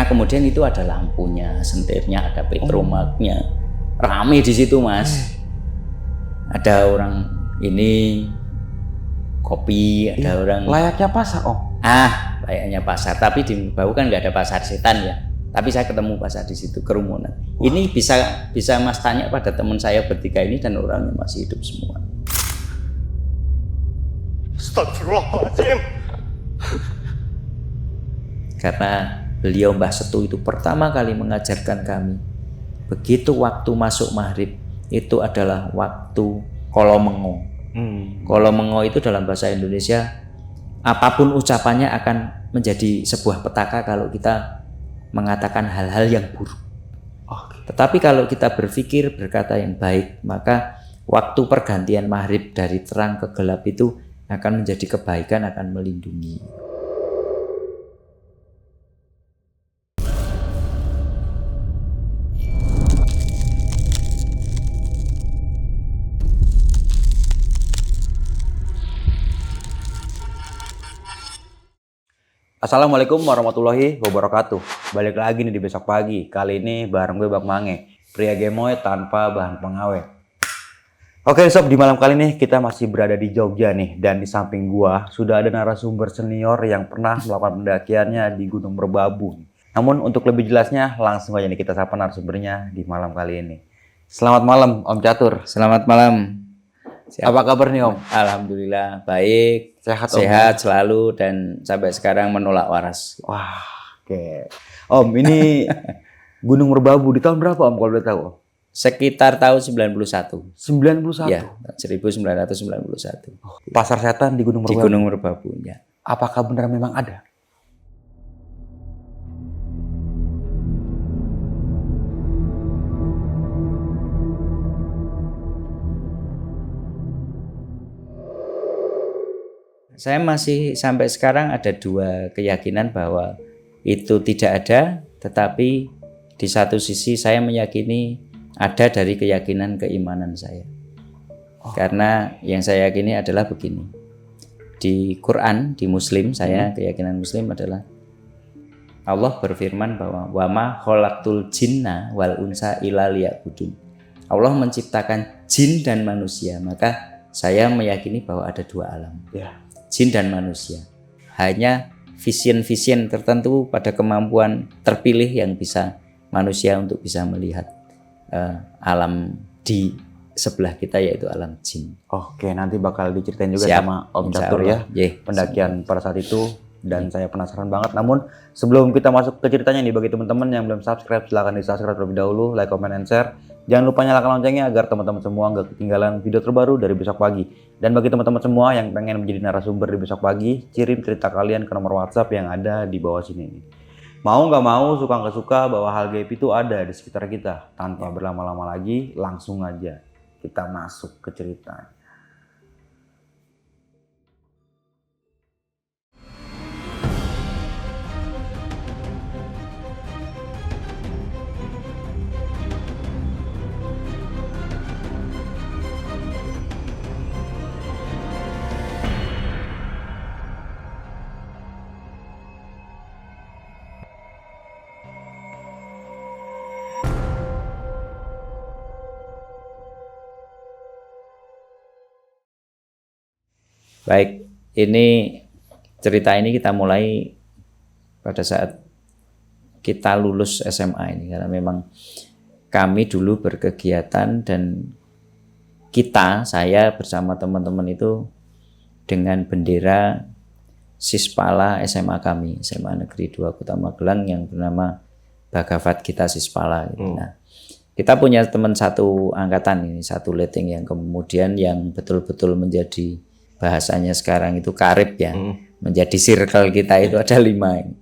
kemudian itu ada lampunya, sentirnya, ada petromaknya, rame di situ Mas. Ada orang ini kopi, ada orang layaknya pasar Om. Layaknya pasar, tapi di Bau kan nggak ada pasar setan ya. Tapi saya ketemu pasar di situ, kerumunan. Ini bisa Mas tanya pada teman saya bertiga ini dan orangnya masih hidup semua. Astagfirullahaladzim. Karena beliau Mbah Setu itu pertama kali mengajarkan kami, begitu waktu masuk maghrib itu adalah waktu kolomengo. Kolomengo itu dalam bahasa Indonesia, apapun ucapannya akan menjadi sebuah petaka kalau kita mengatakan hal-hal yang buruk. Tetapi kalau kita berpikir berkata yang baik, maka waktu pergantian maghrib dari terang ke gelap itu akan menjadi kebaikan, akan melindungi. Assalamualaikum warahmatullahi wabarakatuh. Balik lagi nih di Besok Pagi. Kali ini bareng gue Bang Mange, pria gemoy tanpa bahan pengawet. Oke sob, di malam kali ini kita masih berada di Jogja nih. Dan di samping gua sudah ada narasumber senior yang pernah melakukan pendakiannya di Gunung Merbabu. Namun untuk lebih jelasnya langsung aja nih kita sapa narasumbernya di malam kali ini. Selamat malam Om Catur. Selamat malam. Apa kabar nih Om? Alhamdulillah baik, sehat Om. Sehat selalu dan sampai sekarang menolak waras. Wah, oke. Om, ini Gunung Merbabu di tahun berapa Om kalau boleh tahu? Sekitar tahun 91. 91? Ya, 1991. Pasar setan di Gunung Merbabu? Di Gunung Merbabu, ya. Apakah benar memang ada? Saya masih sampai sekarang ada dua keyakinan bahwa itu tidak ada, tetapi di satu sisi saya meyakini ada dari keyakinan keimanan saya. Karena yang saya yakini adalah begini. Di Quran, di Muslim, saya keyakinan Muslim adalah Allah berfirman bahwa wa ma khalaqtul jinna wal unsa illa liya'budun. Allah menciptakan jin dan manusia, maka saya meyakini bahwa ada dua alam. Ya. Jin dan manusia. Hanya vision-vision tertentu pada kemampuan terpilih yang bisa manusia untuk bisa melihat alam di sebelah kita, yaitu alam jin. Oke, nanti bakal diceritain juga Siap. sama Om Catur ya. Pendakian pada saat itu dan saya penasaran banget. Namun sebelum kita masuk ke ceritanya nih, bagi teman-teman yang belum subscribe silahkan di subscribe terlebih dahulu, like, comment, and share. Jangan lupa nyalakan loncengnya agar teman-teman semua nggak ketinggalan video terbaru dari Besok Pagi. Dan bagi teman-teman semua yang pengen menjadi narasumber di Besok Pagi, kirim cerita kalian ke nomor WhatsApp yang ada di bawah sini. Mau nggak mau, suka nggak suka, bahwa hal gaib itu ada di sekitar kita. Tanpa berlama-lama lagi, langsung aja kita masuk ke ceritanya. Baik, cerita ini kita mulai pada saat kita lulus SMA ini, karena memang kami dulu berkegiatan dan saya bersama teman-teman itu dengan bendera Sispala SMA kami, SMA Negeri 2 Kota Magelang yang bernama Bhagavad Gita Sispala. Nah, kita punya teman satu angkatan ini, satu letting yang kemudian yang betul-betul menjadi bahasanya sekarang itu karib ya, menjadi circle kita itu ada 5 ini.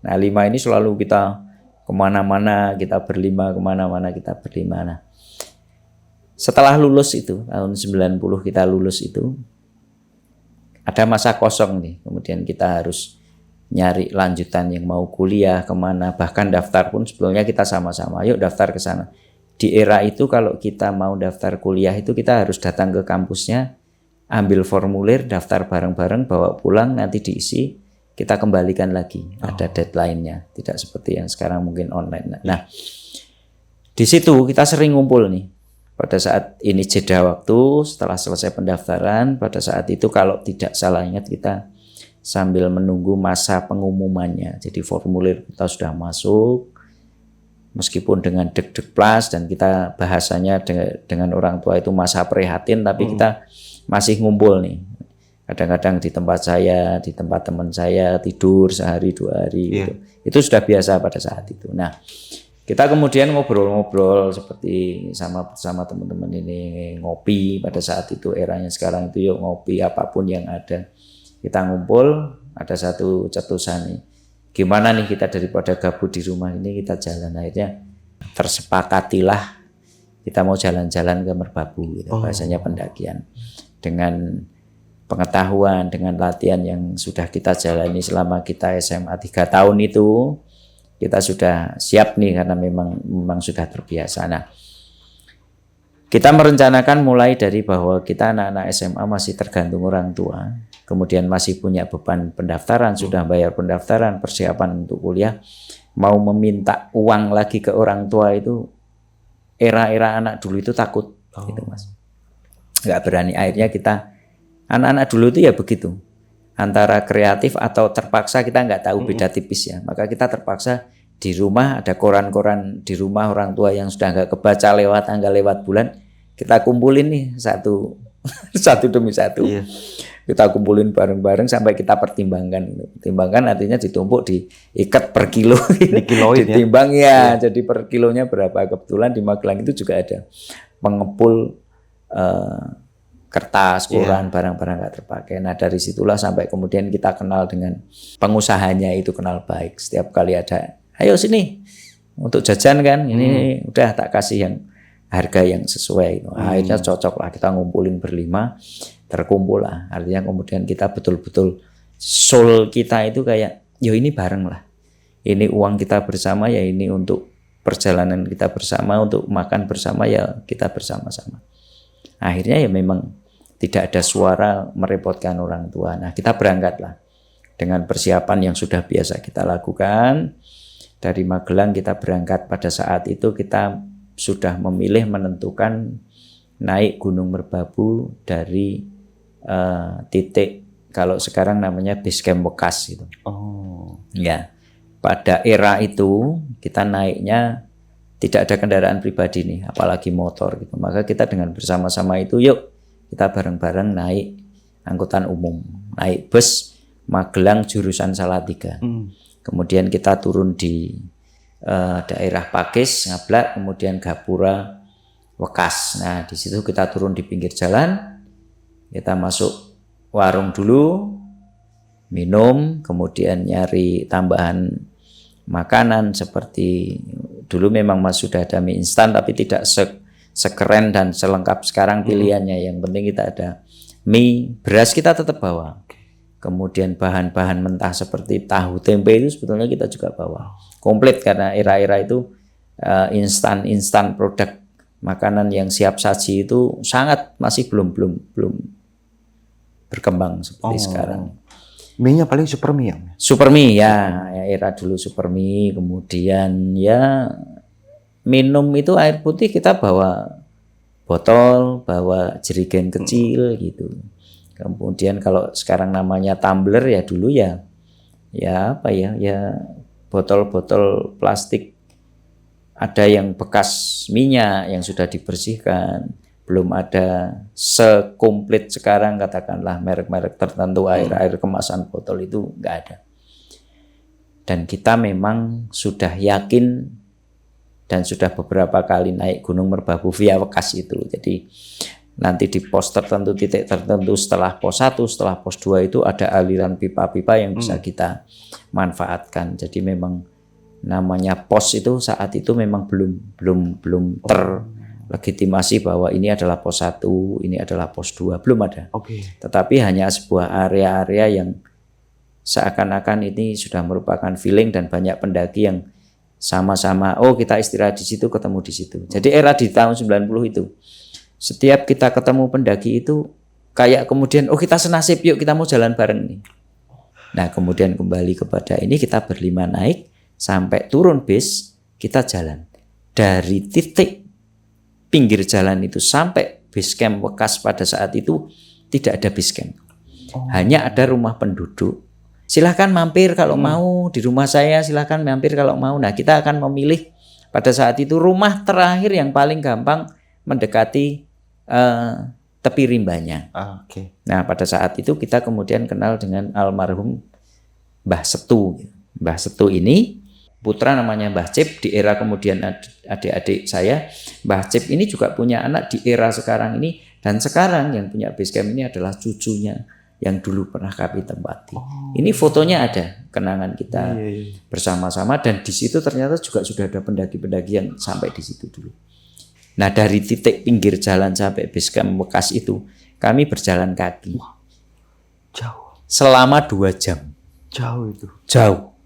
Nah 5 ini selalu kita kemana-mana, kita berlima, kemana-mana kita berlima. Nah, setelah lulus itu, tahun 90 kita lulus itu, ada masa kosong nih, kemudian kita harus nyari lanjutan yang mau kuliah kemana, bahkan daftar pun sebelumnya kita sama-sama, yuk daftar ke sana. Di era itu kalau kita mau daftar kuliah itu kita harus datang ke kampusnya, ambil formulir, daftar bareng-bareng, bawa pulang, nanti diisi, kita kembalikan lagi, ada deadline-nya, tidak seperti yang sekarang mungkin online. Nah, di situ kita sering ngumpul nih. Pada saat ini jeda waktu setelah selesai pendaftaran, pada saat itu kalau tidak salah ingat kita sambil menunggu masa pengumumannya. Jadi formulir kita sudah masuk, meskipun dengan deg-deg plus dan kita bahasanya dengan orang tua itu masa prihatin, tapi kita masih ngumpul nih. Kadang-kadang di tempat saya, di tempat teman saya, tidur sehari 2 hari gitu. Itu sudah biasa pada saat itu. Nah, kita kemudian ngobrol-ngobrol seperti sama teman-teman ini, ngopi pada saat itu, eranya sekarang itu yuk ngopi apapun yang ada. Kita ngumpul, ada satu cetusan nih. Gimana nih kita daripada gabut di rumah ini, kita jalan. Akhirnya tersepakatilah kita mau jalan-jalan ke Merbabu gitu, bahasanya pendakian. Dengan pengetahuan, dengan latihan yang sudah kita jalani selama kita SMA 3 tahun itu, kita sudah siap nih karena memang sudah terbiasa. Nah, kita merencanakan mulai dari bahwa kita anak-anak SMA masih tergantung orang tua, kemudian masih punya beban pendaftaran, sudah bayar pendaftaran, persiapan untuk kuliah, mau meminta uang lagi ke orang tua itu era-era anak dulu itu takut gitu Mas. Nggak berani. Akhirnya kita anak-anak dulu itu ya begitu, antara kreatif atau terpaksa, kita nggak tahu beda tipis ya. Maka kita terpaksa di rumah ada koran-koran di rumah orang tua yang sudah nggak kebaca lewat tanggal lewat bulan, kita kumpulin nih satu demi satu. Kita kumpulin bareng-bareng sampai kita pertimbangkan. Pertimbangkan artinya ditumpuk, diikat per kilo, ditimbang ya. Jadi per kilonya berapa. Kebetulan di Magelang itu juga ada pengepul kertas, koran, barang-barang nggak terpakai. Nah dari situlah sampai kemudian kita kenal dengan pengusahanya itu, kenal baik. Setiap kali ada, ayo sini untuk jajan kan, ini udah tak kasih yang harga yang sesuai. Akhirnya cocok lah, kita ngumpulin berlima, terkumpul lah. Artinya kemudian kita betul-betul soul kita itu kayak, yo ini bareng lah. Ini uang kita bersama, ya ini untuk perjalanan kita bersama, untuk makan bersama, ya kita bersama-sama. Akhirnya ya memang tidak ada suara merepotkan orang tua. Nah kita berangkatlah dengan persiapan yang sudah biasa kita lakukan. Dari Magelang kita berangkat, pada saat itu kita sudah memilih menentukan naik Gunung Merbabu dari titik kalau sekarang namanya base camp Wekas gitu. Ya, pada era itu kita naiknya tidak ada kendaraan pribadi nih, apalagi motor gitu. Maka kita dengan bersama-sama itu, yuk kita bareng-bareng naik angkutan umum, naik bus Magelang jurusan Salatiga. Kemudian kita turun di daerah Pakis, Ngablak, kemudian Gapura, Wekas. Nah, di situ kita turun di pinggir jalan, kita masuk warung dulu, minum, kemudian nyari tambahan makanan seperti dulu memang sudah ada mie instan, tapi tidak sekeren dan selengkap sekarang pilihannya. Yang penting kita ada mie, beras kita tetap bawa. Kemudian bahan-bahan mentah seperti tahu tempe itu sebetulnya kita juga bawa komplit, karena era-era itu instan produk makanan yang siap saji itu sangat masih belum berkembang seperti sekarang. Mie-nya paling super mie ya? Super mie ya, era dulu super mie. Kemudian ya minum itu air putih kita bawa botol, bawa jerigen kecil gitu. Kemudian kalau sekarang namanya tumbler, ya dulu ya apa ya botol-botol plastik, ada yang bekas minyak yang sudah dibersihkan, belum ada sekomplit sekarang katakanlah merek-merek tertentu, air kemasan botol itu nggak ada. Dan kita memang sudah yakin dan sudah beberapa kali naik Gunung Merbabu via Wekas itu. Jadi nanti di pos tertentu, titik tertentu, setelah pos 1, setelah pos 2 itu ada aliran pipa-pipa yang bisa kita manfaatkan. Jadi memang namanya pos itu saat itu memang belum terlegitimasi bahwa ini adalah pos 1, ini adalah pos 2, belum ada. Tetapi hanya sebuah area-area yang seakan-akan ini sudah merupakan feeling, dan banyak pendaki yang sama-sama, oh kita istirahat di situ, ketemu di situ. Jadi era di tahun 90 itu, setiap kita ketemu pendaki itu kayak kemudian, oh kita senasib, yuk kita mau jalan bareng nih. Nah kemudian kembali kepada ini, kita berlima naik sampai turun base, kita jalan dari titik pinggir jalan itu sampai base camp bekas. Pada saat itu tidak ada base camp, hanya ada rumah penduduk. Silahkan mampir kalau mau di rumah saya, silahkan mampir kalau mau. Nah kita akan memilih pada saat itu rumah terakhir yang paling gampang mendekati tepi rimbanya. Nah pada saat itu kita kemudian kenal dengan almarhum Mbah Setu. Mbah Setu ini putra namanya Mbah Cip. Di era kemudian adik-adik saya, Mbah Cip ini juga punya anak di era sekarang ini. Dan sekarang yang punya base camp ini adalah cucunya yang dulu pernah kami tempati. Ini fotonya ada, kenangan kita bersama-sama. Dan di situ ternyata juga sudah ada pendaki-pendaki yang sampai di situ dulu. Nah dari titik pinggir jalan sampai base camp bekas itu kami berjalan kaki. Jauh. Selama 2 jam. Jauh itu. Jauh.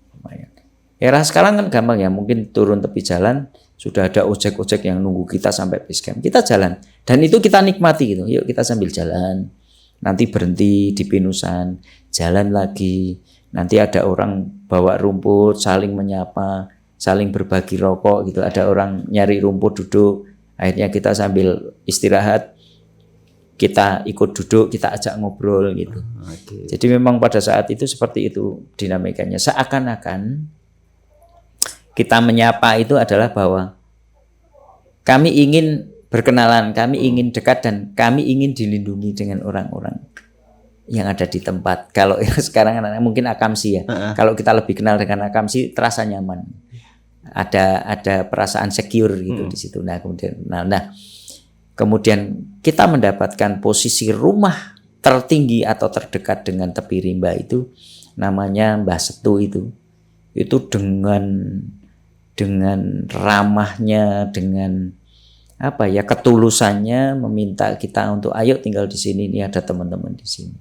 Era sekarang kan gampang ya, mungkin turun tepi jalan sudah ada ojek-ojek yang nunggu kita sampai base camp. Kita jalan dan itu kita nikmati gitu. Yuk kita sambil jalan. Nanti berhenti di pinusan, jalan lagi. Nanti ada orang bawa rumput, saling menyapa, saling berbagi rokok gitu. Ada orang nyari rumput duduk. Akhirnya kita sambil istirahat, kita ikut duduk, kita ajak ngobrol gitu. Jadi memang pada saat itu seperti itu dinamikanya. Seakan-akan kita menyapa itu adalah bahwa kami ingin berkenalan, kami ingin dekat, dan kami ingin dilindungi dengan orang-orang yang ada di tempat. Kalau sekarang mungkin akamsi ya. Kalau kita lebih kenal dengan akamsi, terasa nyaman. Ada perasaan secure gitu di situ. Nah kemudian kita mendapatkan posisi rumah tertinggi atau terdekat dengan tepi rimba itu, namanya Mbah Setu itu dengan ramahnya, dengan ketulusannya meminta kita untuk ayo tinggal di sini, ini ada teman-teman di sini.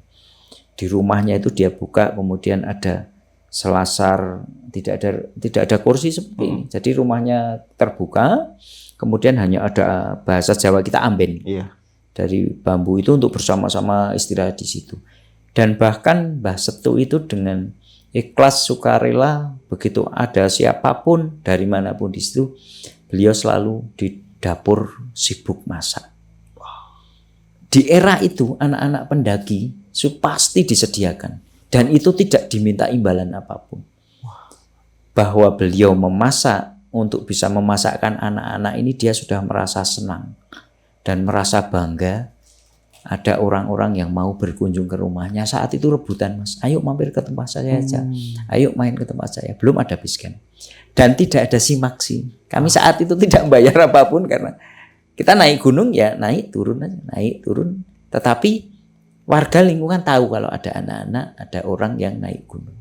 Di rumahnya itu dia buka, kemudian ada selasar, tidak ada kursi seperti ini. Jadi rumahnya terbuka, kemudian hanya ada bahasa Jawa kita amben. Dari bambu itu untuk bersama-sama istirahat di situ. Dan bahkan Mbah Setu itu dengan ikhlas sukarela, begitu ada siapapun dari manapun di situ, beliau selalu di dapur sibuk masak. Di era itu anak-anak pendaki pasti disediakan. Dan itu tidak diminta imbalan apapun. Bahwa beliau memasak untuk bisa memasakkan anak-anak ini, dia sudah merasa senang dan merasa bangga. Ada orang-orang yang mau berkunjung ke rumahnya. Saat itu rebutan, Mas, ayo mampir ke tempat saya aja, ayo main ke tempat saya. Belum ada base camp dan tidak ada simaksi. Kami saat itu tidak bayar apapun, karena kita naik gunung ya naik turun aja, naik turun. Tetapi warga lingkungan tahu kalau ada anak-anak, ada orang yang naik gunung.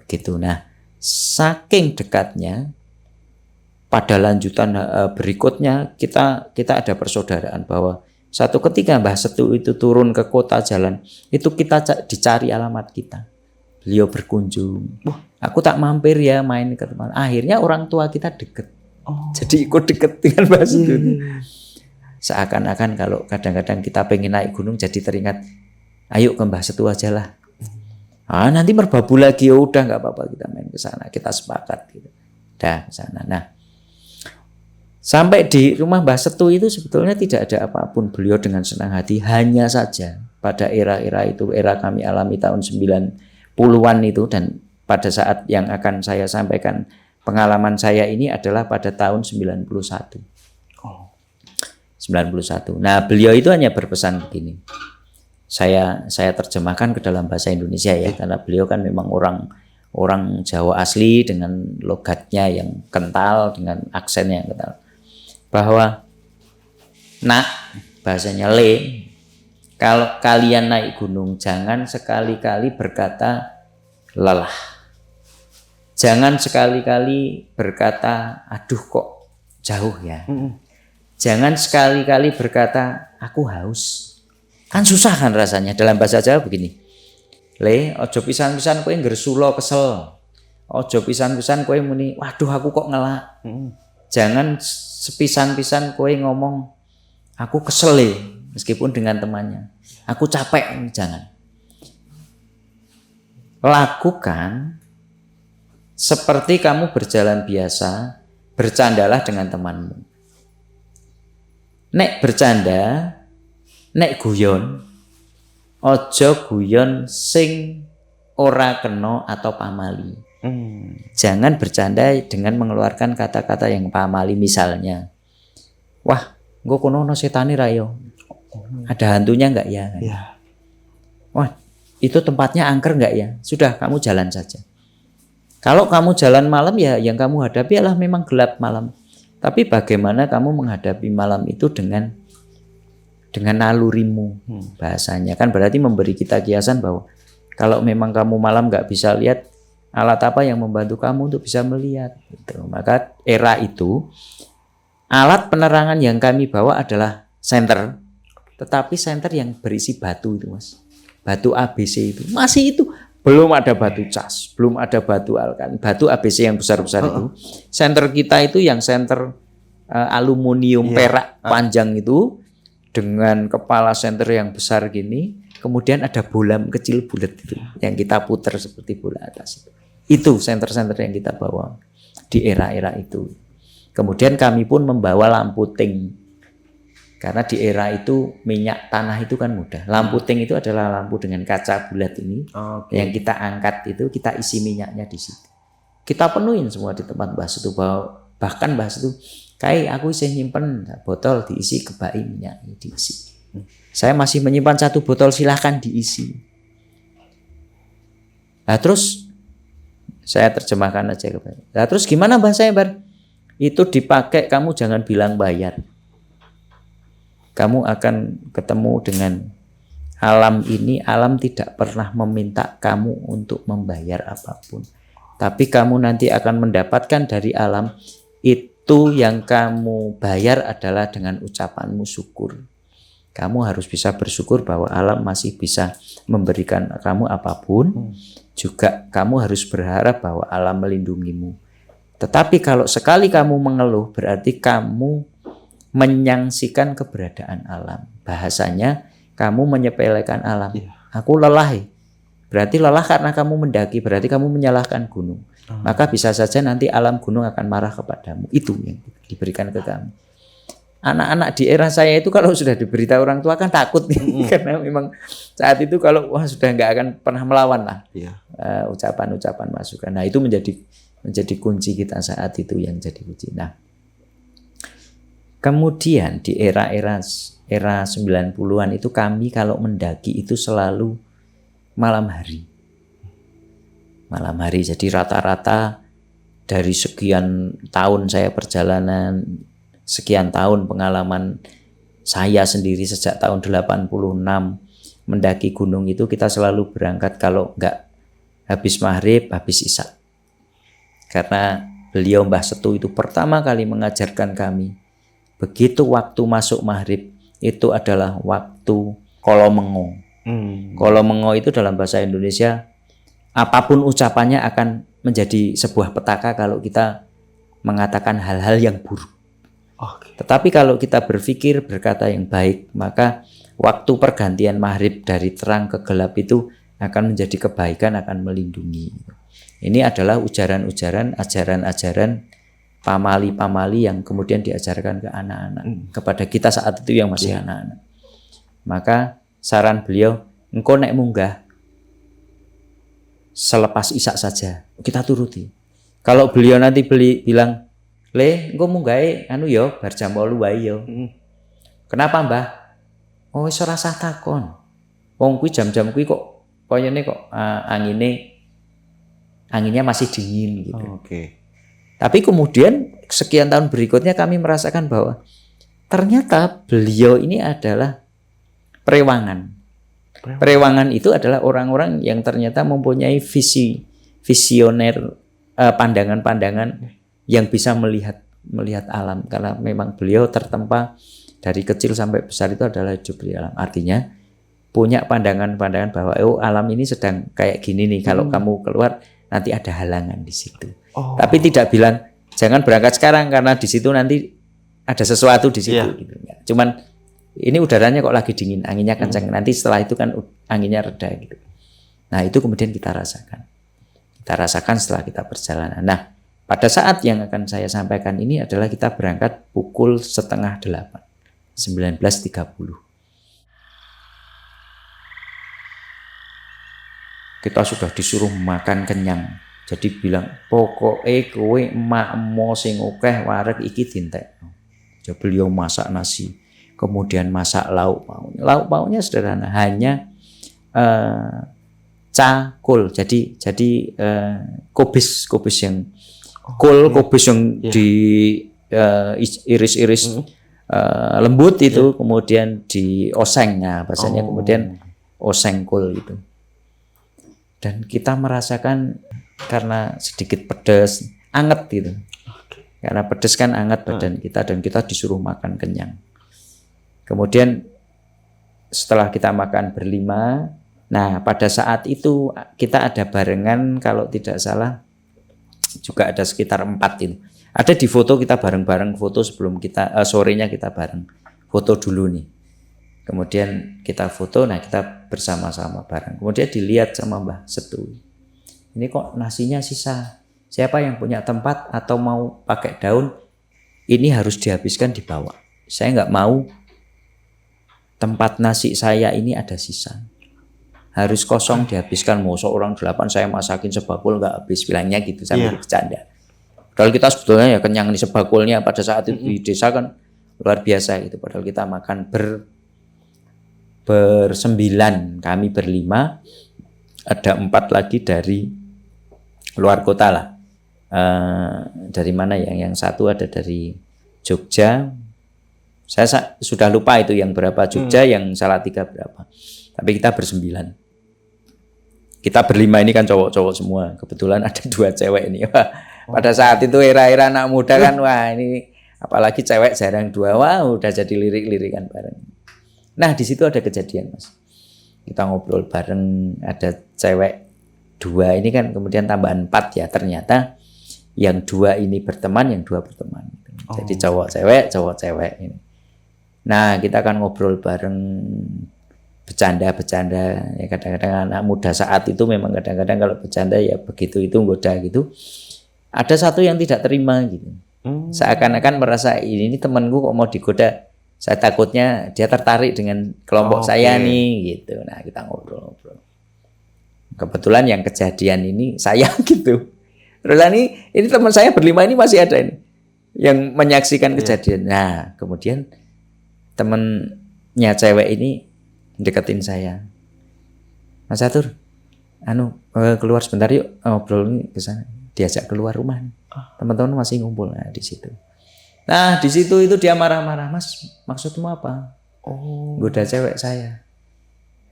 Begitu. Nah, saking dekatnya, pada lanjutan berikutnya kita ada persaudaraan bahwa satu ketika Mbah Setu itu turun ke kota jalan, itu kita dicari alamat kita. Beliau berkunjung. Aku tak mampir ya main ke tempat. Akhirnya orang tua kita deket. Jadi ikut deket dengan Mbah Setu. Seakan-akan kalau kadang-kadang kita pengen naik gunung jadi teringat, ayo ke Mbah Setu aja lah. Nanti merbabu lagi, ya udah nggak apa-apa, kita main ke sana, kita sepakat gitu. Dah ke sana. Nah, sampai di rumah Mbah Setu itu sebetulnya tidak ada apapun. Beliau dengan senang hati, hanya saja pada era-era itu, era kami alami tahun 90-an itu, dan pada saat yang akan saya sampaikan pengalaman saya ini adalah pada tahun 91. Nah, beliau itu hanya berpesan begini. Saya terjemahkan ke dalam bahasa Indonesia ya, karena beliau kan memang orang Jawa asli dengan logatnya yang kental, dengan aksennya yang kental. Bahwa bahasanya Le, kalau kalian naik gunung jangan sekali-kali berkata lelah. Jangan sekali-kali berkata aduh kok jauh ya. Jangan sekali-kali berkata aku haus. Kan susah kan rasanya. Dalam bahasa Jawa begini. Le, ojo pisan-pisan kowe nggersulo kesel. Ojo pisan-pisan kowe muni, waduh aku kok ngelak. Jangan sepisan-pisan kowe ngomong aku kesel meskipun dengan temannya. Aku capek, jangan. lakukan seperti kamu berjalan biasa, bercandalah dengan temanmu. Nek bercanda, nek guyon, ojo guyon sing ora kena atau pamali. Jangan bercanda dengan mengeluarkan kata-kata yang pamali, misalnya, wah, gue kono no setani rayo, ada hantunya enggak ya? Wah, itu tempatnya angker enggak ya? Sudah, kamu jalan saja. Kalau kamu jalan malam, ya yang kamu hadapi adalah memang gelap malam. Tapi bagaimana kamu menghadapi malam itu dengan nalurimu, bahasanya kan berarti memberi kita kiasan bahwa kalau memang kamu malam nggak bisa lihat, alat apa yang membantu kamu untuk bisa melihat gitu. Maka era itu alat penerangan yang kami bawa adalah senter, tetapi senter yang berisi batu itu, Mas, batu ABC itu masih itu, belum ada batu cas, belum ada batu alkan, batu ABC yang besar-besar itu. Senter kita itu yang senter aluminium perak panjang itu dengan kepala senter yang besar gini, kemudian ada bolam kecil bulat itu yang kita putar seperti bola atas. Itu senter-senter yang kita bawa di era-era itu. Kemudian kami pun membawa lampu ting. Karena di era itu minyak tanah itu kan mudah. Lampu ting itu adalah lampu dengan kaca bulat ini. Yang kita angkat itu, kita isi minyaknya di situ. Kita penuhin semua di tempat Mbah Setu. Bahkan Mbah Setu, kayak aku isih nyimpen botol diisi kebai minyak diisi. Saya masih menyimpan 1 botol, silahkan diisi. Nah terus saya terjemahkan aja kepada. Nah terus gimana bahasanya, Bar? Itu dipakai, kamu jangan bilang bayar. Kamu akan ketemu dengan alam ini. Alam tidak pernah meminta kamu untuk membayar apapun. Tapi kamu nanti akan mendapatkan dari alam itu, yang kamu bayar adalah dengan ucapanmu syukur. Kamu harus bisa bersyukur bahwa alam masih bisa memberikan kamu apapun. Juga kamu harus berharap bahwa alam melindungimu. Tetapi kalau sekali kamu mengeluh, berarti kamu menyangsikan keberadaan alam. Bahasanya kamu menyepelekan alam. Aku lelah. Berarti lelah karena kamu mendaki, berarti kamu menyalahkan gunung. Maka bisa saja nanti alam gunung akan marah kepadamu. Itu yang diberikan ke kami. Anak-anak di era saya itu kalau sudah diberitahu orang tua kan takut karena memang saat itu kalau sudah nggak akan pernah melawan lah ucapan-ucapan masukan. Nah itu menjadi kunci kita saat itu, yang jadi kunci. Nah kemudian di era 90-an itu kami kalau mendaki itu selalu malam hari. Jadi rata-rata dari sekian tahun saya perjalanan, sekian tahun pengalaman saya sendiri sejak tahun 86 mendaki gunung itu, kita selalu berangkat kalau enggak habis maghrib, habis isya. Karena beliau Mbah Setu itu pertama kali mengajarkan kami, begitu waktu masuk maghrib itu adalah waktu kolomengo. Kolomengo itu dalam bahasa Indonesia, apapun ucapannya akan menjadi sebuah petaka kalau kita mengatakan hal-hal yang buruk. Tetapi kalau kita berpikir, berkata yang baik, maka waktu pergantian maghrib dari terang ke gelap itu akan menjadi kebaikan, akan melindungi. Ini adalah ujaran-ujaran, ajaran-ajaran pamali-pamali yang kemudian diajarkan ke anak-anak, kepada kita saat itu yang masih anak-anak. Maka saran beliau, engkau nek munggah selepas isya saja, kita turuti. Kalau beliau nanti bilang, le, engko munggahe yo bar jam 8 wae yo. Kenapa, Mbah? Oh, wis ora usah takon. Wong kuwi jam-jam kuwi kok koyone kok anginnya masih dingin gitu. Tapi kemudian sekian tahun berikutnya kami merasakan bahwa ternyata beliau ini adalah perewangan. Perewangan itu adalah orang-orang yang ternyata mempunyai visioner, pandangan-pandangan yang bisa melihat alam, karena memang beliau tertempa dari kecil sampai besar itu adalah hidup di alam. Artinya punya pandangan-pandangan bahwa alam ini sedang kayak gini nih, kalau kamu keluar nanti ada halangan di situ. Tapi tidak bilang jangan berangkat sekarang karena di situ nanti ada sesuatu di situ gitu. Cuman ini udaranya kok lagi dingin, anginnya kencang. Nanti setelah itu kan anginnya reda gitu. Nah itu kemudian kita rasakan. Kita rasakan setelah kita perjalanan. Nah pada saat yang akan saya sampaikan ini adalah kita berangkat pukul 7:30, 19.30. Kita sudah disuruh makan kenyang. Jadi bilang, pokoknya kowe emak-emo sing akeh wareg iki dintekno. Jadi beliau masak nasi, kemudian masak lauk pauknya. Lauk pauknya sederhana, hanya cakul. Jadi kubis yang kubis yang diiris-iris lembut itu, kemudian dioseng. Nah, bahasanya kemudian oseng kul gitu. Dan kita merasakan karena sedikit pedas, anget gitu. Karena pedas kan anget badan kita, dan kita disuruh makan kenyang. Kemudian setelah kita makan berlima, nah pada saat itu kita ada barengan, kalau tidak salah juga ada sekitar 4 itu. Ada di foto kita bareng-bareng foto sebelum kita sorenya kita bareng foto dulu nih. Kemudian kita foto, nah kita bersama-sama bareng. Kemudian dilihat sama Mbah Setu. Ini kok nasinya sisa. Siapa yang punya tempat atau mau pakai daun, ini harus dihabiskan dibawa. Saya nggak mau tempat nasi saya ini ada sisa. Harus kosong dihabiskan. Mau seorang 8 saya masakin sebakul nggak habis, bilangnya gitu sambil bercanda. Padahal kita sebetulnya ya kenyang nih, sebakulnya pada saat itu di desa kan luar biasa gitu. Padahal kita makan bersembilan, kami berlima, ada 4 lagi dari luar kota lah. Dari mana yang satu ada dari Jogja. Saya sudah lupa itu yang berapa Jogja, yang Salatiga berapa. Tapi kita bersembilan. Kita berlima ini kan cowok-cowok semua. Kebetulan ada 2 cewek ini. Wah, pada saat itu era-era anak muda kan, wah ini apalagi cewek jarang 2, wah udah jadi lirik-lirikan bareng. Nah di situ ada kejadian, Mas. Kita ngobrol bareng, ada cewek 2 ini kan, kemudian tambah 4 ya. Ternyata yang 2 ini berteman, yang 2 berteman. Jadi cowok cewek ini. Nah kita akan ngobrol bareng, bercanda ya. Kadang-kadang anak muda saat itu memang kadang-kadang kalau bercanda ya begitu, itu goda gitu. Ada satu yang tidak terima gitu. Seakan-akan merasa ini temanku kok mau digoda. Saya takutnya dia tertarik dengan kelompok saya nih gitu. Nah kita ngobrol-ngobrol. Kebetulan yang kejadian ini saya gitu. Terus ini teman saya berlima ini masih ada ini yang menyaksikan kejadian. Nah kemudian temennya cewek ini deketin saya. Mas Catur, keluar sebentar yuk, ngobrol nih ke sana. Diajak keluar rumah nih. Teman-teman masih ngumpul. Nah di situ. Nah di situ itu dia marah-marah, Mas, maksudmu apa? Goda cewek saya.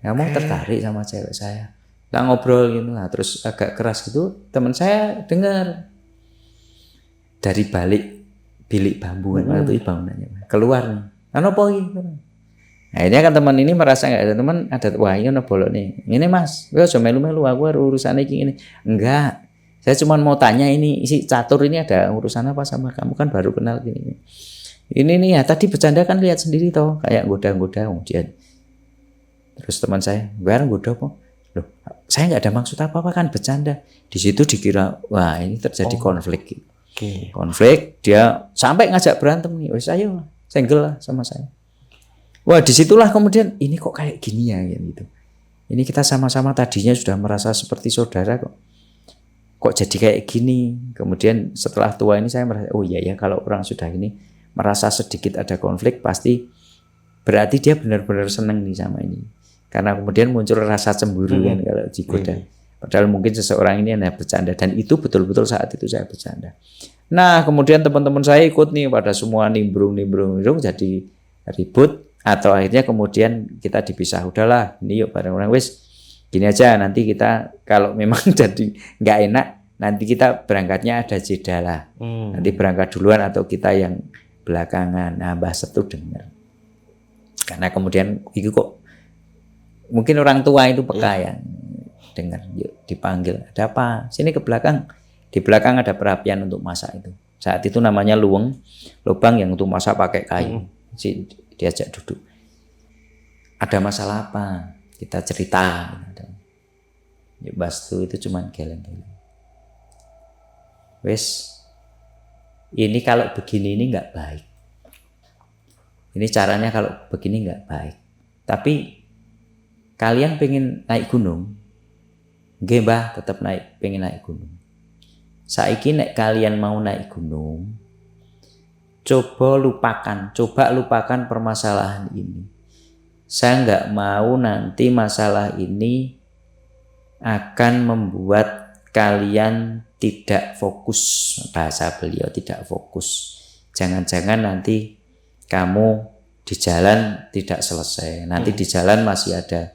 Kamu tertarik sama cewek saya? Kita ngobrol gitu lah, terus agak keras gitu. Teman saya dengar dari balik bilik bambu itu bangunannya keluar nih. Apa gitu? Nah ini kan teman ini merasa nggak ada teman, wah ini bolok nih. Ini Mas, gue cuma melu-melu, aku urusan ini. Enggak. Saya cuma mau tanya ini si Catur ini ada urusan apa sama kamu, kan baru kenal gini. Ini nih ya tadi bercanda kan lihat sendiri toh kayak goda-goda kemudian. Terus teman saya, "Bar goda apa?" Loh, saya nggak ada maksud apa-apa kan bercanda. Di situ dikira wah ini terjadi konflik. Konflik, dia sampai ngajak berantem nih. Wes ayo senggel lah sama saya. Wah, disitulah kemudian ini kok kayak gini ya gitu. Ini kita sama-sama tadinya sudah merasa seperti saudara kok jadi kayak gini. Kemudian setelah tua ini saya merasa, oh iya ya kalau orang sudah ini merasa sedikit ada konflik pasti berarti dia benar-benar senang nih sama ini. Karena kemudian muncul rasa cemburu kan kalau digoda. Padahal mungkin seseorang ini hanya bercanda, dan itu betul-betul saat itu saya bercanda. Nah kemudian teman-teman saya ikut nih pada semua nimbrung jadi ribut, atau akhirnya kemudian kita dipisah. Udahlah ini yuk bareng-bareng wis. Gini aja, nanti kita kalau memang jadi nggak enak, nanti kita berangkatnya ada jeda lah. Nanti berangkat duluan atau kita yang belakangan. Nah Mbah Setu dengar. Karena kemudian itu kok mungkin orang tua itu peka ya. Dengar, yuk dipanggil. Ada apa? Sini ke belakang. Di belakang ada perapian untuk masak itu. Saat itu namanya lubang yang untuk masak pakai kayu. Diajak duduk. Ada masalah apa? Kita cerita. Yuk bastu itu cuman geleng-geleng. Wes, ini kalau begini ini nggak baik. Ini caranya kalau begini nggak baik. Tapi kalian pengen naik gunung, nggih Mbah, tetap pengen naik gunung. Saiki nek kalian mau naik gunung, coba lupakan permasalahan ini. Saya nggak mau nanti masalah ini akan membuat kalian tidak fokus, bahasa beliau tidak fokus. Jangan-jangan nanti kamu di jalan tidak selesai. Nanti di jalan masih ada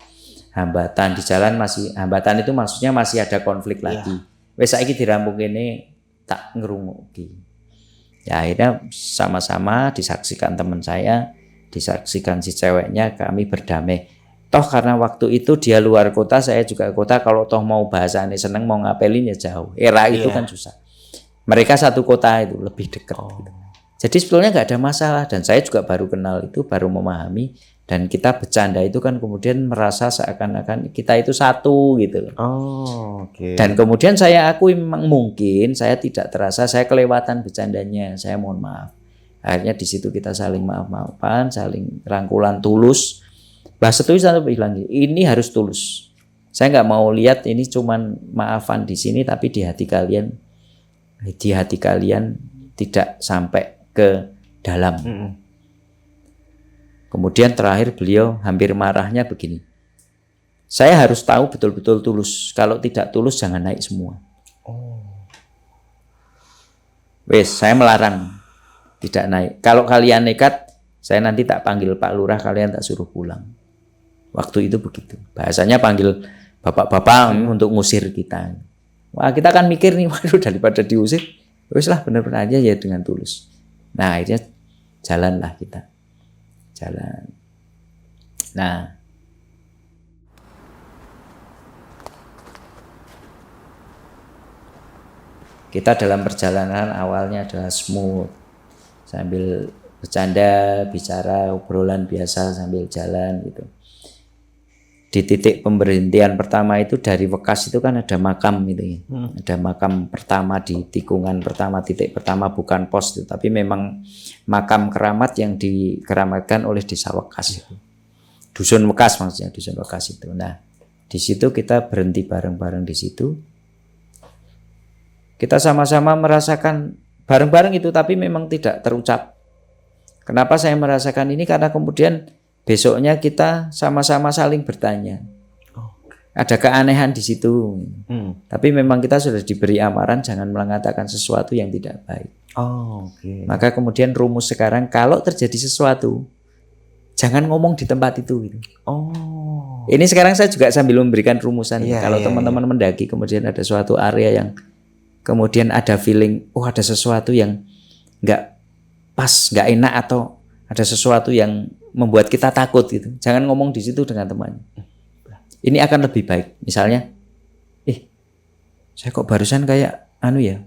hambatan. Di jalan masih hambatan itu maksudnya masih ada konflik lagi. Wes saiki dirampung ini tak ngerungoki. Ya akhirnya sama-sama disaksikan teman saya, disaksikan si ceweknya, kami berdamai. Toh karena waktu itu dia luar kota, saya juga kota. Kalau toh mau bahasanya seneng, mau ngapelin ya jauh. Era itu kan susah. Mereka satu kota itu lebih dekat. Gitu. Jadi sebetulnya nggak ada masalah. Dan saya juga baru kenal itu, baru memahami. Dan kita bercanda itu kan kemudian merasa seakan-akan kita itu satu gitu. Dan kemudian saya akui memang mungkin saya tidak terasa, saya kelewatan bercandanya. Saya mohon maaf. Akhirnya di situ kita saling maaf-maafan, saling rangkulan tulus. Mbah Setu sampai bilang ini harus tulus. Saya nggak mau lihat ini cuman maafan di sini, tapi di hati kalian tidak sampai ke dalam. Kemudian terakhir beliau hampir marahnya begini. Saya harus tahu betul-betul tulus. Kalau tidak tulus jangan naik semua. Wes, saya melarang tidak naik. Kalau kalian nekat, saya nanti tak panggil Pak Lurah, kalian tak suruh pulang. Waktu itu begitu. Bahasanya panggil bapak-bapak untuk ngusir kita. Wah, kita kan mikir nih, waduh daripada diusir, wes lah benar-benar aja ya dengan tulus. Nah, akhirnya jalanlah kita. Jalan. Nah, kita dalam perjalanan awalnya adalah smooth. Sambil bercanda, bicara, obrolan biasa sambil jalan gitu. Di titik pemberhentian pertama itu dari Wekas itu kan ada makam gitu ya. Ada makam pertama di tikungan pertama, titik pertama bukan pos itu, tapi memang makam keramat yang dikeramatkan oleh Desa Wekas itu. Dusun Wekas maksudnya, Dusun Wekas itu. Nah, di situ kita berhenti bareng-bareng di situ. Kita sama-sama merasakan bareng-bareng itu, tapi memang tidak terucap. Kenapa saya merasakan ini? Karena kemudian besoknya kita sama-sama saling bertanya. Ada keanehan di situ. Tapi memang kita sudah diberi amaran jangan mengatakan sesuatu yang tidak baik. Maka kemudian rumus sekarang kalau terjadi sesuatu jangan ngomong di tempat itu gitu. Ini sekarang saya juga sambil memberikan rumusan. Kalau teman-teman mendaki kemudian ada suatu area yang kemudian ada feeling ada sesuatu yang nggak pas, nggak enak, atau ada sesuatu yang membuat kita takut gitu. Jangan ngomong di situ dengan temannya. Ini akan lebih baik. Misalnya, saya kok barusan kayak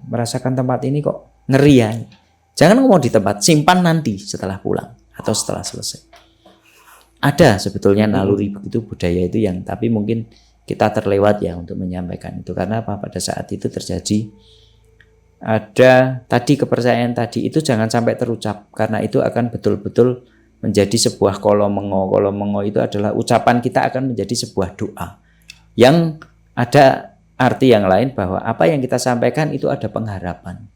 merasakan tempat ini kok ngeri ya. Jangan ngomong di tempat, simpan nanti setelah pulang atau setelah selesai. Ada sebetulnya naluri begitu, budaya itu yang tapi mungkin kita terlewat ya untuk menyampaikan itu. Karena apa? Pada saat itu terjadi ada tadi kepercayaan tadi itu jangan sampai terucap, karena itu akan betul-betul menjadi sebuah kolomengo. Kolomengo itu adalah ucapan kita akan menjadi sebuah doa yang ada arti yang lain, bahwa apa yang kita sampaikan itu ada pengharapan.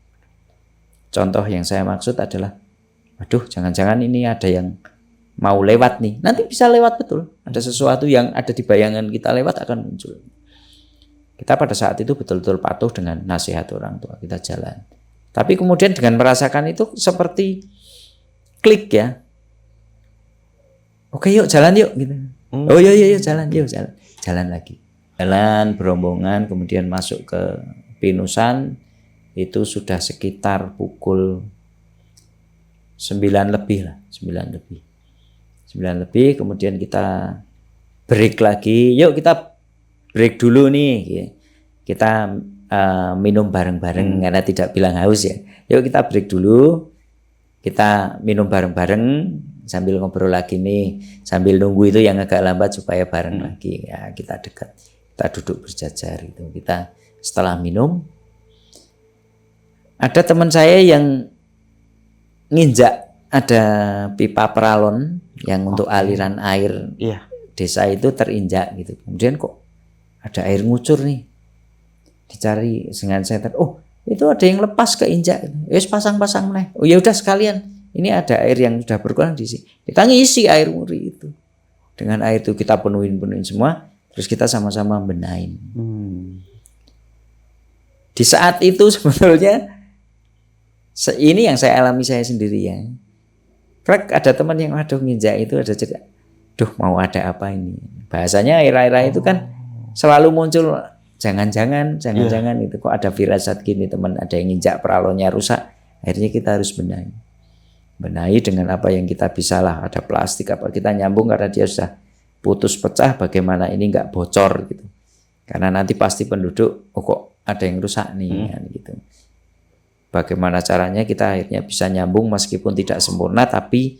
Contoh yang saya maksud adalah, waduh jangan-jangan ini ada yang mau lewat nih, nanti bisa lewat betul. Ada sesuatu yang ada di bayangan kita lewat akan muncul. Kita pada saat itu betul-betul patuh dengan nasihat orang tua, kita jalan. Tapi kemudian dengan merasakan itu seperti klik ya. Oke yuk jalan yuk gitu. Oh iya jalan yuk jalan lagi. Jalan berombongan kemudian masuk ke Pinusan itu sudah sekitar pukul 9 lebih lah, 9 lebih kemudian kita break lagi. Yuk kita break dulu nih. Kita minum bareng-bareng karena tidak bilang haus ya. Yuk kita break dulu. Kita minum bareng-bareng sambil ngobrol lagi nih, sambil nunggu itu yang agak lambat supaya bareng lagi ya, kita dekat. Kita duduk berjajar gitu. Kita setelah minum, ada teman saya yang nginjak ada pipa peralon yang untuk aliran air Iya. desa itu terinjak gitu. Kemudian kok ada air ngucur nih. Dicari dengan saya, oh itu ada yang lepas keinjak. Wes pasang-pasang nih. Oh ya udah sekalian. Ini ada air yang sudah berkurang di sini. Kita ngisi air muri itu. Dengan air itu kita penuhin semua. Terus kita sama-sama benahin. Di saat itu sebetulnya ini yang saya alami saya sendiri ya. Krek ada teman yang aduh nginjak itu ada cerita. Duh mau ada apa ini? Bahasanya air-air itu kan selalu muncul jangan-jangan itu kok ada firasat gini teman, ada yang nginjak peralonnya rusak. Akhirnya kita harus benahi dengan apa yang kita bisa lah. Ada plastik apa kita nyambung karena dia sudah putus pecah, bagaimana ini nggak bocor gitu. Karena nanti pasti penduduk oh kok ada yang rusak nih kan, gitu. Bagaimana caranya kita akhirnya bisa nyambung meskipun tidak sempurna, tapi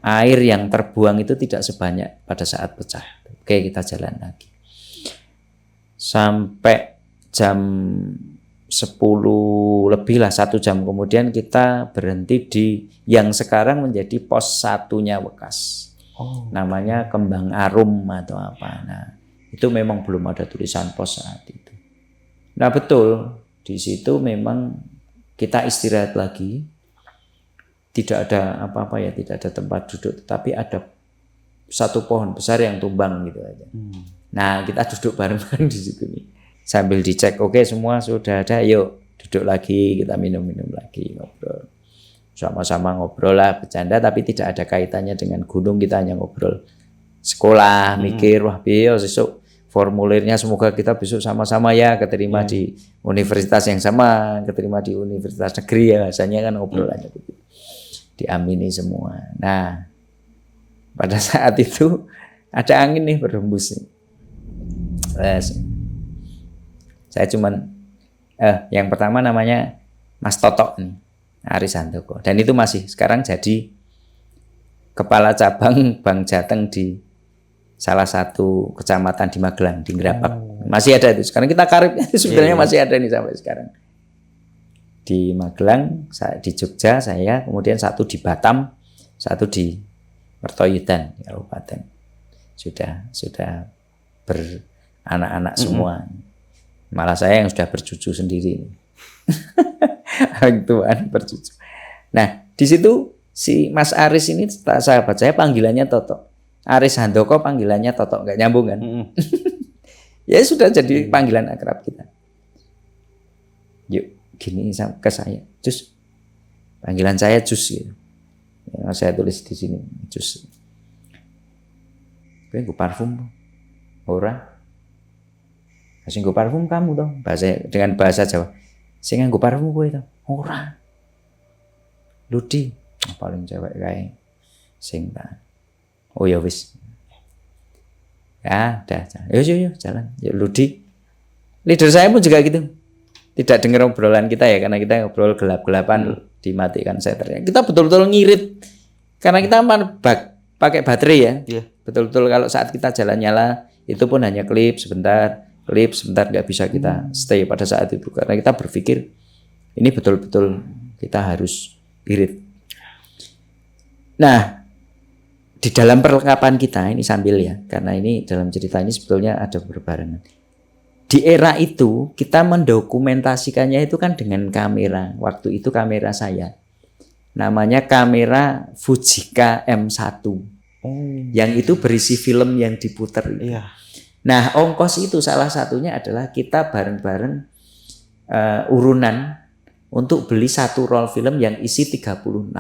air yang terbuang itu tidak sebanyak pada saat pecah. Oke, kita jalan lagi. Sampai jam 10 lebih lah, 1 jam kemudian kita berhenti di yang sekarang menjadi pos 1-nya Wekas. Namanya Kembang Arum atau apa. Nah, itu memang belum ada tulisan pos saat itu. Nah, betul. Di situ memang kita istirahat lagi. Tidak ada apa-apa ya, tidak ada tempat duduk, tetapi ada satu pohon besar yang tumbang gitu aja. Nah, kita duduk bareng-bareng di situ nih. Sambil dicek, oke semua sudah ada, yuk duduk lagi, kita minum-minum lagi, ngobrol. Sama-sama ngobrol lah, bercanda, tapi tidak ada kaitannya dengan gunung, kita hanya ngobrol sekolah, mikir, wah biyo besok formulirnya semoga kita besok sama-sama ya keterima di universitas yang sama, keterima di universitas negeri ya, biasanya kan ngobrolannya begitu. Diamini semua. Nah, pada saat itu ada angin nih berhembus. Saya cuman yang pertama namanya Mas Totok nih, Aris Handoko, dan itu masih sekarang jadi kepala cabang Bank Jateng di salah satu kecamatan di Magelang, di Ngrapak. Masih ada itu. Sekarang kita karibnya sebenarnya masih ada nih sampai sekarang. Di Magelang, di Jogja saya, kemudian satu di Batam, satu di Mertoyudan, Kabupaten. Sudah beranak-anak semua. Malah saya yang sudah bercucu sendiri. Orang tuaan bercucu. Nah, di situ si Mas Aris ini sahabat saya panggilannya Toto. Aris Handoko panggilannya Toto, nggak nyambung kan? Ya sudah jadi panggilan akrab kita. Yuk, gini ke saya, Jus. Panggilan saya Jus gitu. Ya, saya tulis di sini, Jus. Gue parfum, ora. Kasih gue parfum kamu dong, dengan bahasa Jawa. Sing nganggo parfum gue itu, ora. Ludi, paling cewek kayak sing ta. Oh ya wis. Ya, udah. Yuk jalan. Yuk Ludi. Leader saya pun juga gitu. Tidak dengar obrolan kita ya, karena kita ngobrol gelap-gelapan, dimatikan setternya. Kita betul-betul ngirit. Karena kita pakai baterai ya. Betul-betul kalau saat kita jalan nyala, itu pun hanya klip sebentar, nggak bisa kita stay pada saat itu. Karena kita berpikir, ini betul-betul kita harus irit. Nah, di dalam perlengkapan kita ini sambil ya, karena ini dalam cerita ini sebetulnya ada berbarengan. Di era itu kita mendokumentasikannya itu kan dengan kamera. Waktu itu kamera saya, namanya kamera Fujica M1, yang itu berisi film yang diputer. Nah, ongkos itu salah satunya adalah kita bareng-bareng urunan untuk beli satu roll film yang isi 36.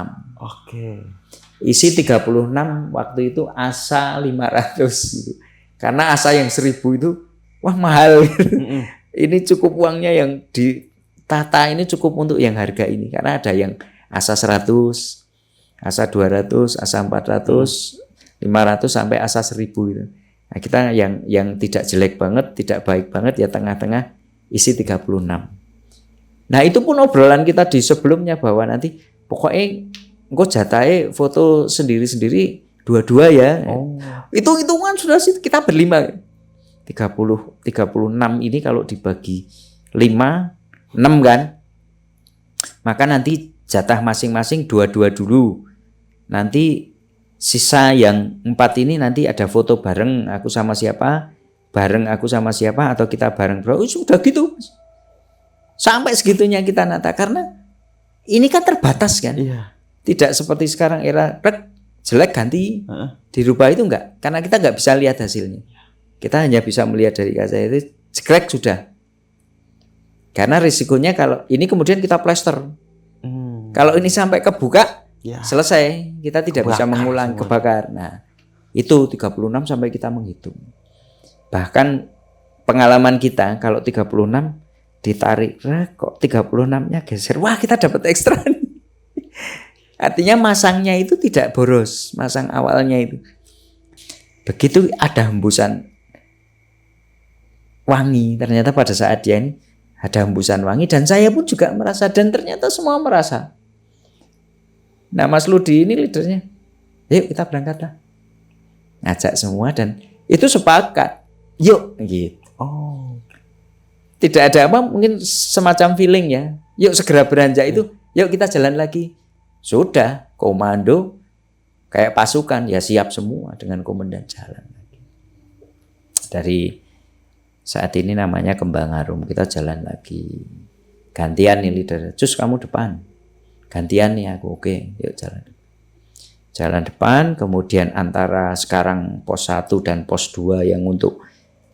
Isi 36 waktu itu ASA 500 gitu. Karena ASA yang 1000 itu wah mahal. Ini cukup uangnya yang ditata ini cukup untuk yang harga ini. Karena ada yang ASA 100, ASA 200, ASA 400, 500 sampai ASA 1000 gitu. Nah, kita yang tidak jelek banget, tidak baik banget ya tengah-tengah isi 36. Nah, itu pun obrolan kita di sebelumnya bahwa nanti pokoknya engko jatahe foto sendiri-sendiri dua-dua ya. Itu kan sudah kita berlima. 36 ini kalau dibagi 5, 6 kan. Maka nanti jatah masing-masing 2-2 dulu. Nanti sisa yang 4 ini nanti ada foto bareng aku sama siapa, atau kita bareng bro. Sudah gitu. Sampai segitunya kita nata karena ini kan terbatas kan. Iya. Tidak seperti sekarang era jelek ganti dirubah itu enggak. Karena kita enggak bisa lihat hasilnya. Kita hanya bisa melihat dari kaca itu jelek sudah. Karena risikonya kalau ini kemudian kita plester. Kalau ini sampai kebuka selesai. Kita tidak bisa mengulang kebakar. Nah, itu 36 sampai kita menghitung. Bahkan pengalaman kita kalau 36 ditarik kok 36-nya geser. Wah, kita dapat ekstra. Artinya masangnya itu tidak boros, masang awalnya itu. Begitu ada hembusan wangi, ternyata pada saat dia ini ada hembusan wangi dan saya pun juga merasa dan ternyata semua merasa. Nah, Mas Ludi ini leadernya. Yuk kita berangkat lah. Ngajak semua dan itu sepakat. Yuk gitu. Tidak ada apa mungkin semacam feeling ya. Yuk segera beranjak itu. Yuk kita jalan lagi. Sudah komando kayak pasukan ya siap semua dengan komandan jalan lagi. Dari saat ini namanya Kembang Harum, kita jalan lagi. Gantian nih leader. Cus kamu depan. Gantian nih aku. Oke, yuk jalan. Jalan depan, kemudian antara sekarang pos 1 dan pos 2 yang untuk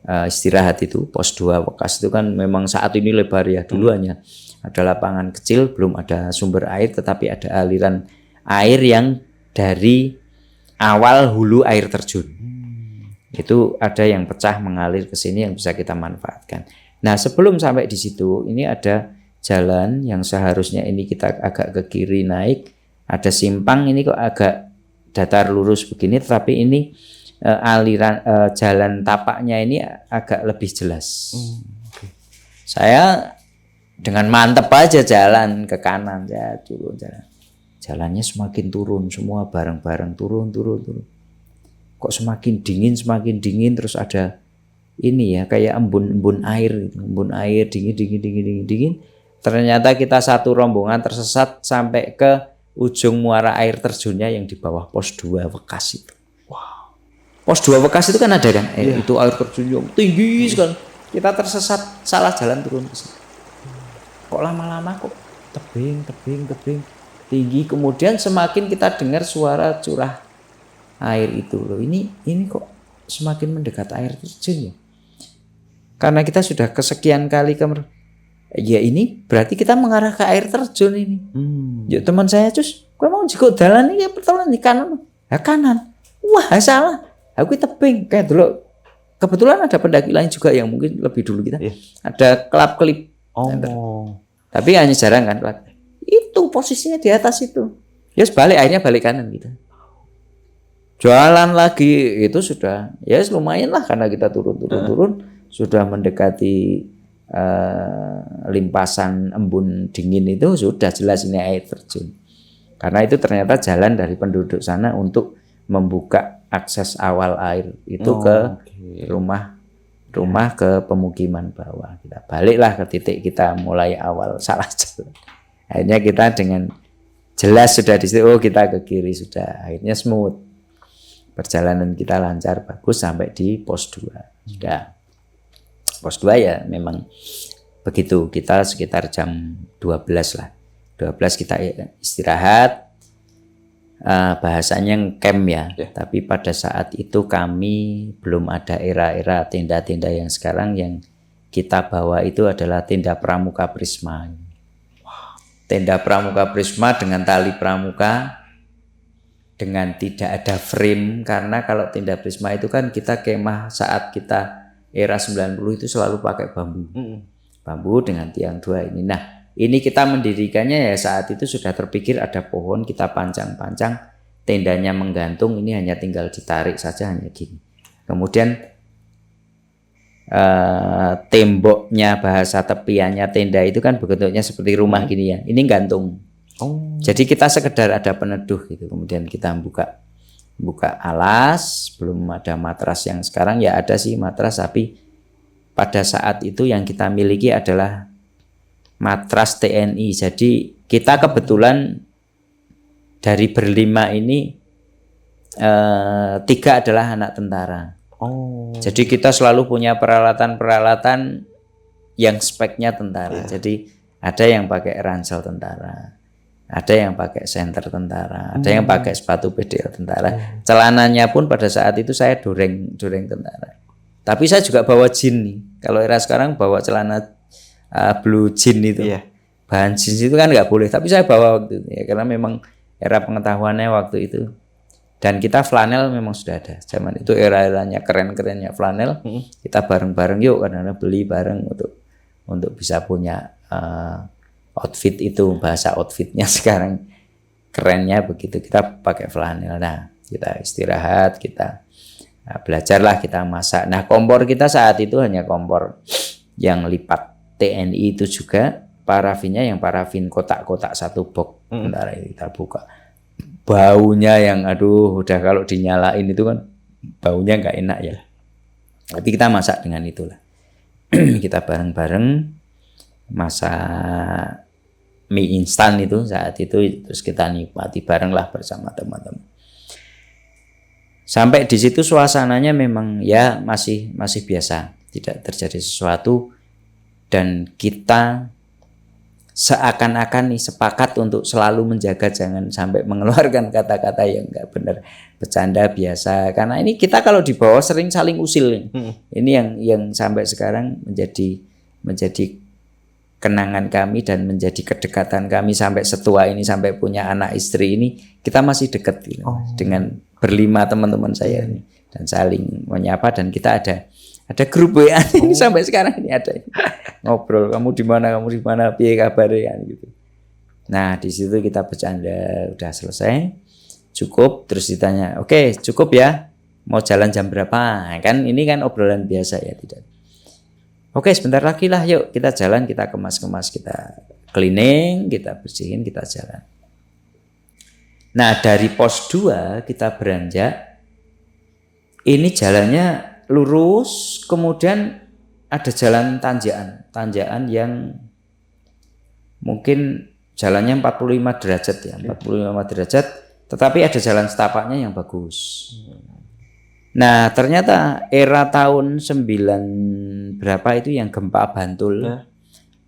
istirahat itu, pos 2 Wekas itu kan memang saat ini lebar ya. Dulu hanya ada lapangan kecil, belum ada sumber air, tetapi ada aliran air yang dari awal hulu air terjun. Itu ada yang pecah mengalir ke sini yang bisa kita manfaatkan. Nah, sebelum sampai di situ, ini ada jalan yang seharusnya ini kita agak ke kiri naik, ada simpang ini kok agak datar lurus begini, tetapi ini aliran jalan tapaknya ini agak lebih jelas. Saya dengan mantep aja jalan ke kanan, saya turun jalan. Jalannya semakin turun, semua bareng-bareng turun. Kok semakin dingin, terus ada ini ya kayak embun air dingin. Ternyata kita satu rombongan tersesat sampai ke ujung muara air terjunnya yang di bawah pos 2 Wekas itu. Wow. Pos 2 Wekas itu kan ada kan? Itu air terjun yang tinggi sekali. Kita tersesat, salah jalan turun ke sini. Kok lama-lama kok tebing tinggi, kemudian semakin kita dengar suara curah air itu loh. Ini kok semakin mendekat air terjun ya. Karena kita sudah kesekian kali ya ini berarti kita mengarah ke air terjun ini. Yuk teman saya Cus, gue mau jiko dalan ini pertolongan di kanan. Ya kanan. Wah salah. Aku tebing kayak dulu. Kebetulan ada pendaki lain juga yang mungkin lebih dulu kita. Ada kelap-kelip. Tapi hanya jarang kan kelap. Itu posisinya di atas itu. Ya balik akhirnya balik kanan kita. Jalan lagi itu sudah ya lumayan lah karena kita turun sudah mendekati limpasan embun dingin itu sudah jelas ini air terjun. Karena itu ternyata jalan dari penduduk sana untuk membuka akses awal air itu ke rumah ke pemukiman bawah. Kita baliklah ke titik kita mulai awal salah jalan. Akhirnya kita dengan jelas sudah di situ, kita ke kiri sudah. Akhirnya smooth. Perjalanan kita lancar bagus sampai di pos 2. Sudah. Pos 2 ya memang begitu. Kita sekitar jam 12 lah. 12 kita istirahat. Bahasanya camp ya. Tapi pada saat itu kami belum ada era-era tenda-tenda yang sekarang. Yang kita bawa itu adalah tenda pramuka Prisma. Tenda pramuka Prisma dengan tali pramuka, dengan tidak ada frame, karena kalau tenda Prisma itu kan kita kemah saat kita era 90 itu selalu pakai bambu dengan tiang 2 ini. Nah ini kita mendirikannya ya saat itu sudah terpikir ada pohon, kita pancang-pancang, tendanya menggantung, ini hanya tinggal ditarik saja hanya gini. Kemudian temboknya, bahasa tepiannya tenda itu kan bentuknya seperti rumah gini ya, ini gantung. Jadi kita sekedar ada peneduh gitu, kemudian kita buka buka alas, belum ada matras yang sekarang. Ya ada sih matras, tapi pada saat itu yang kita miliki adalah matras TNI. Jadi kita kebetulan dari berlima ini 3 adalah anak tentara. Jadi kita selalu punya peralatan-peralatan yang speknya tentara. Jadi ada yang pakai ransel tentara, ada yang pakai senter tentara, ada yang pakai sepatu PDL tentara. Celananya pun pada saat itu saya doreng tentara. Tapi saya juga bawa jin nih. Kalau era sekarang bawa celana blue jean itu, bahan jeans itu kan nggak boleh. Tapi saya bawa waktu itu ya, karena memang era pengetahuannya waktu itu. Dan kita flanel memang sudah ada. Zaman itu era-eranya keren-kerennya flanel. Kita bareng-bareng yuk, karena beli bareng untuk bisa punya outfit itu. Bahasa outfitnya sekarang kerennya begitu. Kita pakai flanel. Nah, kita istirahat, kita belajarlah, kita masak. Nah, kompor kita saat itu hanya kompor yang lipat TNI itu juga. Parafinnya yang parafin kotak-kotak 1 box. Bentar kita buka. Baunya yang aduh, udah kalau dinyalain itu kan baunya nggak enak ya. Tapi kita masak dengan itulah. Kita bareng-bareng masak mie instan itu saat itu, terus kita nikmati bareng lah bersama teman-teman. Sampai di situ suasananya memang ya masih biasa, tidak terjadi sesuatu, dan kita seakan-akan nih sepakat untuk selalu menjaga jangan sampai mengeluarkan kata-kata yang nggak benar, bercanda biasa. Karena ini kita kalau di bawah sering saling usil. Ini yang sampai sekarang menjadi kenangan kami dan menjadi kedekatan kami sampai setua ini, sampai punya anak istri ini, kita masih dekat gitu, dengan berlima teman-teman saya ini, dan saling menyapa, dan kita ada grup WA ini sampai sekarang ini ada ngobrol, kamu di mana, piye kabarnya gitu. Nah, di situ kita bercanda, udah selesai, cukup, terus ditanya, oke, cukup ya, mau jalan jam berapa? Kan ini kan obrolan biasa ya, tidak. Oke, sebentar lagi lah, yuk kita jalan, kita kemas-kemas, kita cleaning, kita bersihin, kita jalan. Nah, dari pos 2 kita beranjak, ini jalannya lurus, kemudian ada jalan tanjakan yang mungkin jalannya 45 derajat ya, 45 derajat, tetapi ada jalan setapaknya yang bagus. Nah, ternyata era tahun 9 berapa itu yang gempa Bantul,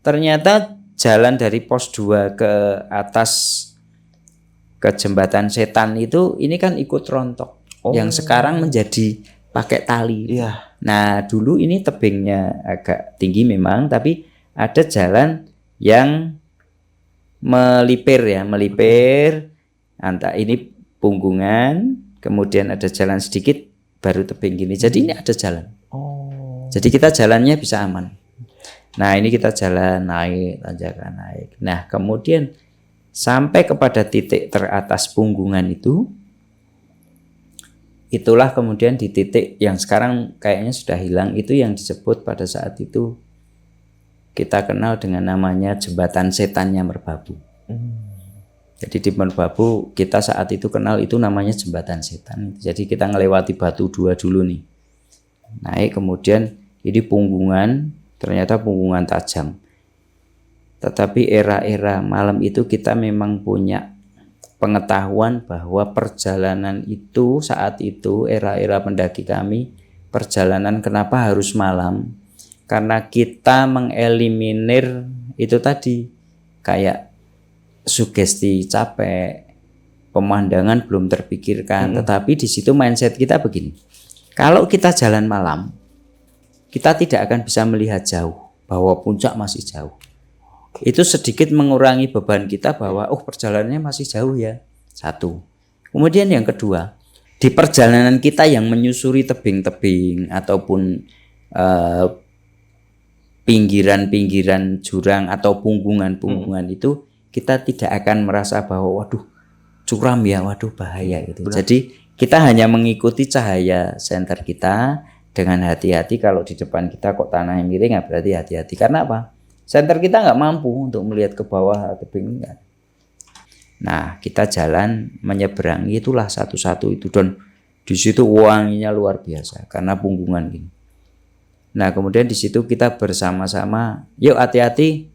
ternyata jalan dari pos 2 ke atas ke jembatan Setan itu, ini kan ikut rontok, yang sekarang menjadi pakai tali. Nah, dulu ini tebingnya agak tinggi memang, tapi ada jalan yang melipir, antara ini punggungan, kemudian ada jalan sedikit, baru tebing gini. Jadi ini ada jalan. Jadi kita jalannya bisa aman. Nah, ini kita jalan naik, tanjakan naik. Nah, kemudian sampai kepada titik teratas punggungan itu, itulah kemudian di titik yang sekarang kayaknya sudah hilang, itu yang disebut pada saat itu kita kenal dengan namanya jembatan setannya Merbabu. Jadi di Merbabu kita saat itu kenal itu namanya jembatan setan. Jadi kita ngelewati Batu 2 dulu nih, naik, kemudian ini punggungan, ternyata punggungan tajam. Tetapi era-era malam itu kita memang punya pengetahuan bahwa perjalanan itu saat itu, era-era pendaki kami, perjalanan kenapa harus malam? Karena kita mengeliminir itu tadi, kayak sugesti capek, pemandangan belum terpikirkan. Tetapi di situ mindset kita begini, kalau kita jalan malam, kita tidak akan bisa melihat jauh, bahwa puncak masih jauh. Itu sedikit mengurangi beban kita bahwa perjalanannya masih jauh ya. Satu. Kemudian yang kedua, di perjalanan kita yang menyusuri tebing-tebing ataupun pinggiran-pinggiran jurang atau punggungan-punggungan itu, kita tidak akan merasa bahwa waduh curam ya, waduh bahaya gitu. Jadi kita hanya mengikuti cahaya senter kita dengan hati-hati. Kalau di depan kita kok tanahnya miring, ya berarti hati-hati. Karena apa? Senter kita nggak mampu untuk melihat ke bawah tebing. Nah, kita jalan menyeberangi itulah satu-satu itu, dan di situ wanginya luar biasa karena punggungan gini. Nah, kemudian di situ kita bersama-sama, yuk hati-hati,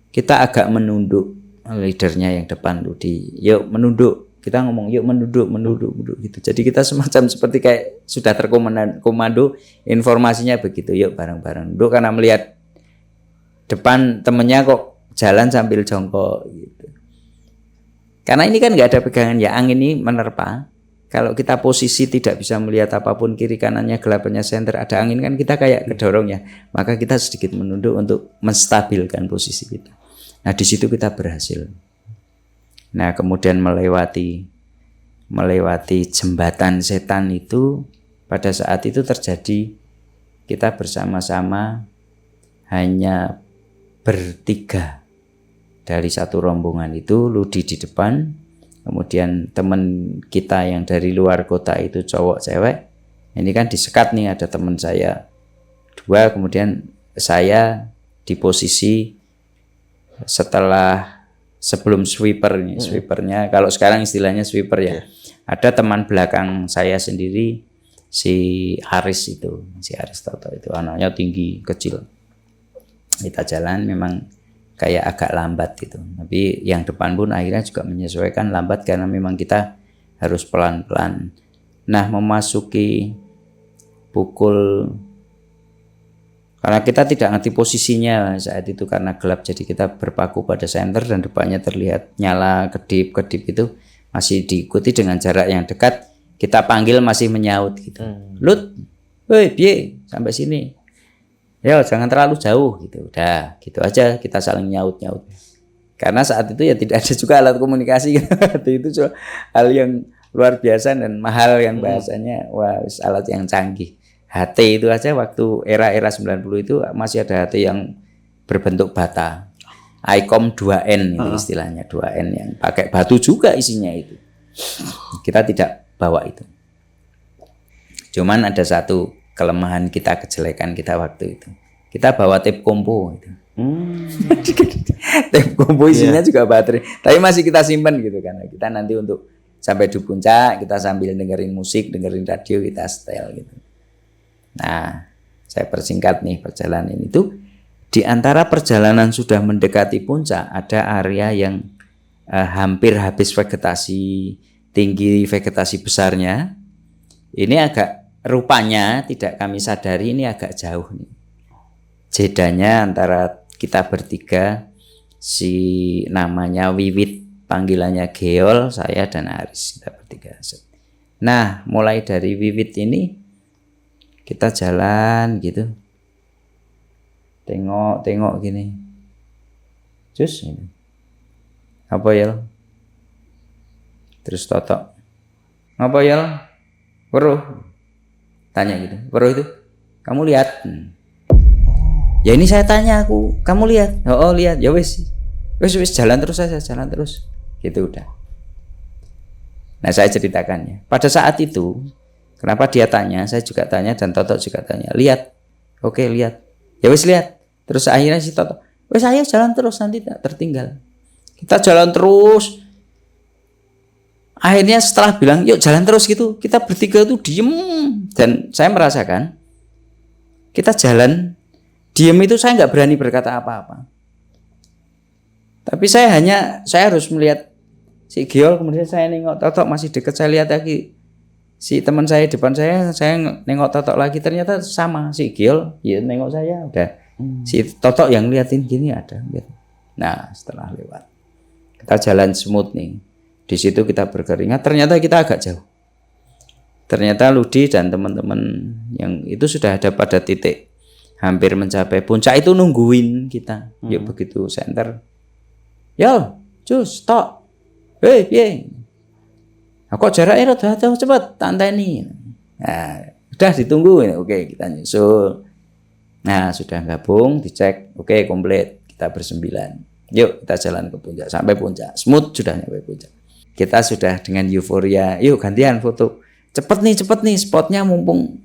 kita agak menunduk, leadernya yang depan tuh yuk menunduk, kita ngomong yuk menunduk gitu. Jadi kita semacam seperti kayak sudah terkomando, informasinya begitu, yuk bareng-bareng nunduk, karena melihat depan temennya kok jalan sambil jongkok gitu. Karena ini kan nggak ada pegangan ya, angin ini menerpa. Kalau kita posisi tidak bisa melihat apapun, kiri kanannya gelapnya senter, ada angin kan kita kayak kedorong ya. Maka kita sedikit menunduk untuk menstabilkan posisi kita. Nah, di situ kita berhasil. Nah, kemudian melewati jembatan setan itu, pada saat itu terjadi kita bersama-sama hanya bertiga. Dari satu rombongan itu, Ludi di depan, kemudian teman kita yang dari luar kota itu cowok cewek, ini kan disekat nih, ada teman saya 2, kemudian saya di posisi sebelum sweepernya, kalau sekarang istilahnya sweeper ya, ada teman belakang saya sendiri, si Haris Toto itu, anaknya tinggi kecil. Kita jalan memang kayak agak lambat gitu, tapi yang depan pun akhirnya juga menyesuaikan lambat karena memang kita harus pelan-pelan. Nah, memasuki karena kita tidak ngerti posisinya saat itu karena gelap, jadi kita berpaku pada senter dan depannya terlihat nyala kedip itu, masih diikuti dengan jarak yang dekat. Kita panggil masih menyaut gitu, Lut, woi piye sampai sini. Ya jangan terlalu jauh gitu, udah gitu aja, kita saling nyaut. Karena saat itu ya tidak ada juga alat komunikasi itu hal yang luar biasa dan mahal yang bahasanya, alat yang canggih. HT itu aja waktu era 90 itu masih ada HT yang berbentuk bata, ICOM 2N itu istilahnya, 2N yang pakai batu juga isinya itu. Kita tidak bawa itu. Cuman ada satu kelemahan kita, kejelekan kita waktu itu. Kita bawa tape kompo itu. Tape kompo isinya juga baterai. Tapi masih kita simpan gitu kan. Kita nanti untuk sampai di puncak kita sambil dengerin musik, dengerin radio, kita setel gitu. Nah, saya persingkat nih perjalanan itu. Di antara perjalanan sudah mendekati puncak, ada area yang hampir habis vegetasi, tinggi vegetasi besarnya. Ini agak rupanya tidak kami sadari ini agak jauh nih. Jedanya antara kita bertiga, si namanya Wiwit, panggilannya Geol, saya dan Aris, kita bertiga. Nah, mulai dari Wiwit ini kita jalan gitu. Tengok gini. Cus ini. Apa ya? Terus Totok. Apa ya? Weruh. Tanya gitu. Weruh itu. Kamu lihat? Ya ini saya tanya aku. Kamu lihat? Oh lihat. Ya wis jalan terus saja, jalan terus. Gitu udah. Nah, saya ceritakannya. Pada saat itu, kenapa dia tanya, saya juga tanya dan Totok juga tanya. Lihat. Oke, lihat. Ya wis lihat. Terus akhirnya si Totok, wis ayo jalan terus nanti tak tertinggal. Kita jalan terus. Akhirnya setelah bilang yuk jalan terus gitu, kita bertiga tuh diem, dan saya merasakan kita jalan diem itu saya nggak berani berkata apa-apa. Tapi saya harus melihat si Geol, kemudian saya nengok Totok masih dekat, saya lihat lagi si teman saya depan saya nengok Totok lagi, ternyata sama si Geol, ya nengok saya, udah si Totok yang liatin gini ada gitu. Nah, setelah lewat kita jalan smooth nih. Di situ kita berkeringat, ternyata kita agak jauh. Ternyata Ludi dan teman-teman yang itu sudah ada pada titik hampir mencapai puncak itu nungguin kita. Yuk begitu senter. Yo, cus, tok. Hei, piye? Kok jaraknya rada jauh, cepet tanteni. Nah, udah ditunggu. Oke, kita nyusul. Nah, sudah gabung, dicek. Oke, komplit. Kita bersembilan. Yuk, kita jalan ke puncak. Sampai puncak. Smooth sudah nyampe puncak. Kita sudah dengan euforia, yuk gantian foto. Cepet nih spotnya mumpung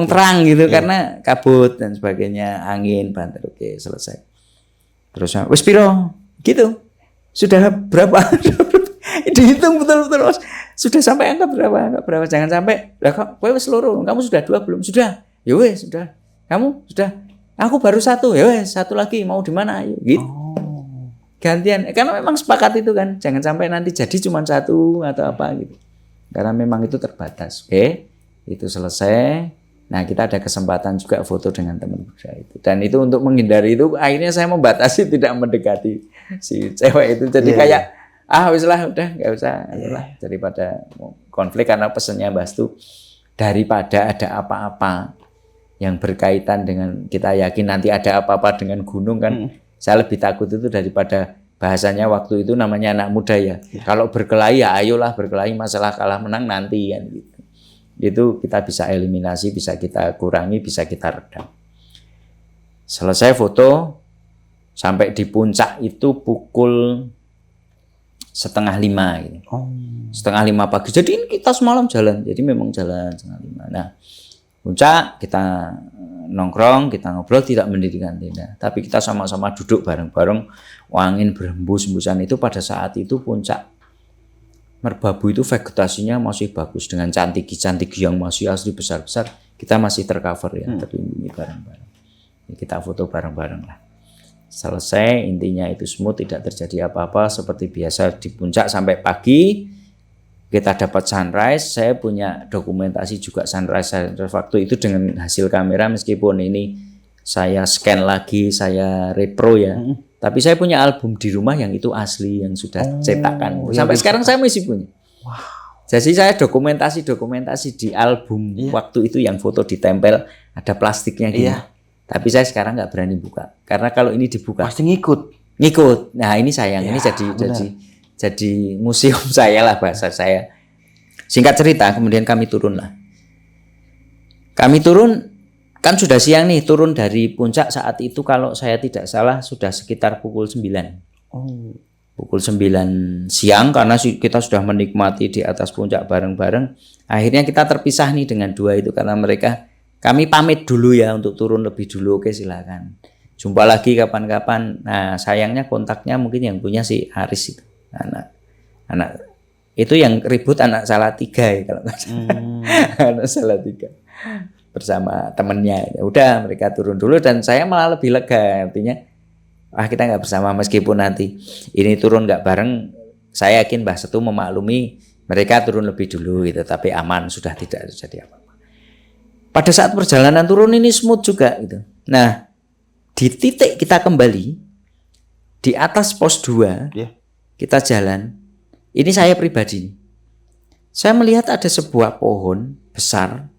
terang gitu, karena kabut dan sebagainya, angin banter. Oke, selesai. Terus wis piro? Gitu. Sudah berapa? Dihitung betul-betul, Mas. Sudah sampai angka berapa? Jangan sampai, lah kok kowe wis loro, kamu sudah 2 belum? Sudah. Ya wes, sudah. Kamu sudah. Aku baru 1. Ya wes, 1 lagi mau di mana? Ayo. Gitu. Gantian. Karena memang sepakat itu kan, jangan sampai nanti jadi cuma 1 atau apa gitu. Karena memang itu terbatas. Oke. Itu selesai. Nah, kita ada kesempatan juga foto dengan teman muda itu. Dan itu untuk menghindari itu, akhirnya saya membatasi tidak mendekati si cewek itu. Jadi kayak, wis lah, udah nggak usah. Daripada konflik, karena pesannya Mbah Stu, daripada ada apa-apa yang berkaitan dengan, kita yakin nanti ada apa-apa dengan gunung kan, saya lebih takut itu daripada bahasanya waktu itu namanya anak muda ya. Kalau berkelahi ya ayolah berkelahi, masalah kalah menang nanti kan gitu. Itu kita bisa eliminasi, bisa kita kurangi, bisa kita redam. Selesai foto, sampai di puncak itu pukul 4:30 gitu. 4:30 pagi. Jadi ini kita semalam jalan, jadi memang jalan 4:30. Nah, puncak kita nongkrong, kita ngobrol, tidak mendirikan tenda, tapi kita sama-sama duduk bareng-bareng, angin berhembus-hembusan. Itu pada saat itu puncak Merbabu itu vegetasinya masih bagus dengan cantigi-cantigi yang masih asli besar-besar. Kita masih tercover ya, terlindungi bareng-bareng. Kita foto bareng-bareng lah. Selesai, intinya itu smooth, tidak terjadi apa-apa seperti biasa di puncak sampai pagi. Kita dapat sunrise. Saya punya dokumentasi juga sunrise waktu itu dengan hasil kamera, meskipun ini saya scan lagi, saya repro ya. Tapi saya punya album di rumah yang itu asli, yang sudah cetakan. Sampai sekarang saya masih punya. Wow. Jadi saya dokumentasi di album waktu itu yang foto ditempel, ada plastiknya gitu. Tapi saya sekarang nggak berani buka, karena kalau ini dibuka pasti ngikut. Nah ini sayang, ini jadi museum saya lah bahasa saya. Singkat cerita, kemudian kami turun lah. Kami turun. Kan sudah siang nih, turun dari puncak saat itu kalau saya tidak salah sudah sekitar pukul 9. Pukul 9 siang, karena kita sudah menikmati di atas puncak bareng-bareng. Akhirnya kita terpisah nih dengan 2 itu, karena kami pamit dulu ya untuk turun lebih dulu. Oke, silakan. Jumpa lagi kapan-kapan. Nah, sayangnya kontaknya mungkin yang punya si Haris itu. Anak itu yang ribut anak Salatiga ya kalau nggak salah. Anak Salatiga. Bersama temennya, ya udah mereka turun dulu dan saya malah lebih lega, artinya kita nggak bersama, meskipun nanti ini turun nggak bareng, saya yakin Mbah Setu memaklumi mereka turun lebih dulu gitu, tapi aman, sudah tidak terjadi apa-apa. Pada saat perjalanan turun ini smooth juga gitu. Nah, di titik kita kembali di atas pos 2 kita jalan, ini saya pribadi, saya melihat ada sebuah pohon besar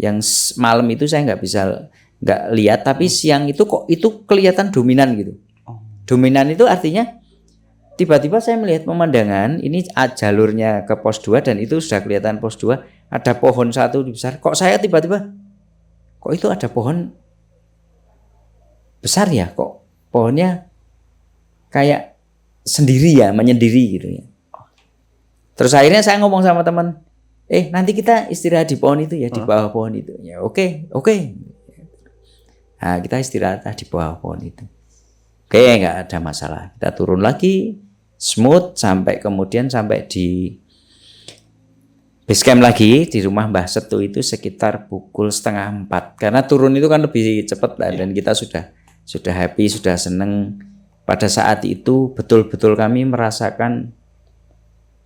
yang malam itu saya nggak lihat, tapi siang itu kok itu kelihatan dominan gitu. Dominan itu artinya tiba-tiba saya melihat pemandangan ini jalurnya ke pos 2 dan itu sudah kelihatan pos 2, ada pohon satu besar. Kok saya tiba-tiba kok itu ada pohon besar ya, kok pohonnya kayak sendiri ya, menyendiri gitu ya. Terus akhirnya saya ngomong sama teman, nanti kita istirahat di pohon itu ya, di bawah pohon itu. Ya oke. Nah, kita istirahat di bawah pohon itu. Oke, nggak ada masalah. Kita turun lagi, smooth sampai di base camp lagi di rumah Mbah Setu itu sekitar pukul 3:30. Karena turun itu kan lebih cepat lah, dan kita sudah happy, sudah seneng. Pada saat itu betul-betul kami merasakan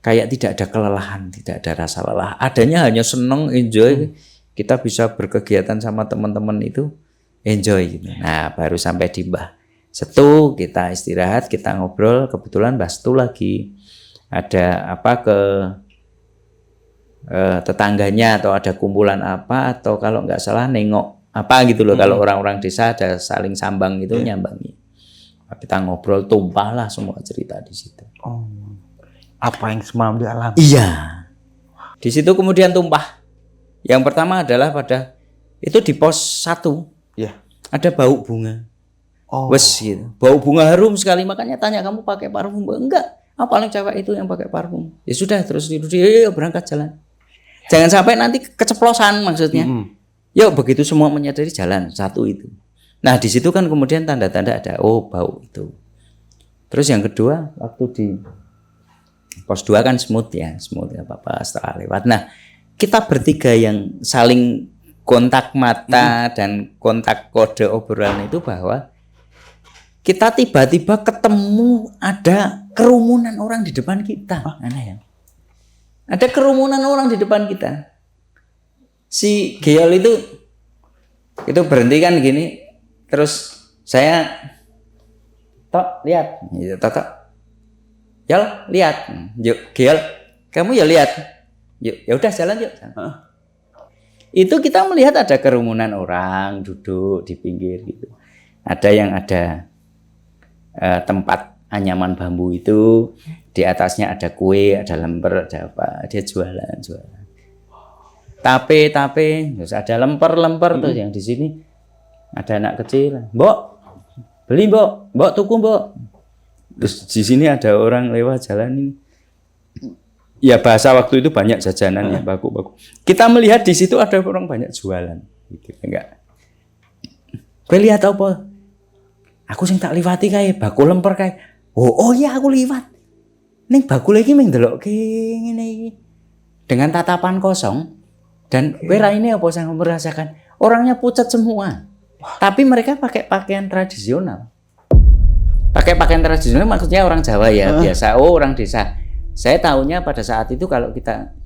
kayak tidak ada kelelahan, tidak ada rasa lelah. Adanya hanya seneng, enjoy. Kita bisa berkegiatan sama teman-teman itu, enjoy gitu. Nah, baru sampai di Mbah Setu, kita istirahat, kita ngobrol. Kebetulan Mbah Setu lagi ada tetangganya atau ada kumpulan apa, atau kalau nggak salah nengok apa gitu loh. Kalau orang-orang desa ada saling sambang gitu, nyambangi. Kita ngobrol, tumpahlah semua cerita di situ. Apa yang semalam dialami? Iya. Di situ kemudian tumpah. Yang pertama adalah itu di pos 1. Ada bau bunga. Wes gitu. Bau bunga harum sekali, makanya tanya kamu pakai parfum? Enggak. Paling cewek itu yang pakai parfum. Ya sudah, terus yuk berangkat jalan. Jangan sampai nanti keceplosan maksudnya. Yuk, begitu semua menyadari, jalan 1 itu. Nah, di situ kan kemudian tanda-tanda ada bau itu. Terus yang kedua, waktu di pos 2 kan smooth ya apa-apa setelah lewat. Nah, kita bertiga yang saling kontak mata dan kontak kode obrolan itu bahwa kita tiba-tiba ketemu ada kerumunan orang di depan kita. Aneh ya. Ada kerumunan orang di depan kita. Si Geol itu berhenti kan gini, terus saya tok lihat, tok Yol lihat, yuk Geol, kamu ya lihat, yuk ya udah jalan yuk. Itu kita melihat ada kerumunan orang duduk di pinggir gitu. Ada yang ada tempat anyaman bambu itu, di atasnya ada kue, ada lemper, ada apa, dia jualan. Tape, terus ada lemper tuh yang di sini ada anak kecil, Mbok, beli Mbok tuku Mbok. Terus di sini ada orang lewat jalan ini. Ya bahasa waktu itu banyak jajanan ya, baku. Kita melihat di situ ada orang banyak jualan, gitu enggak? Kowe lihat apa? Aku sing tak liwati kae baku lemper kae. Oh iya aku liwat. Ning bakul iki mung ndelokke ngene iki. Dengan tatapan kosong dan kowe ra ini apa sing merasakan? Orangnya pucat semua. Tapi mereka pakai pakaian tradisional. Pakai pakaian tradisional maksudnya orang Jawa ya, biasa. Oh, orang desa. Saya tahunya pada saat itu kalau kita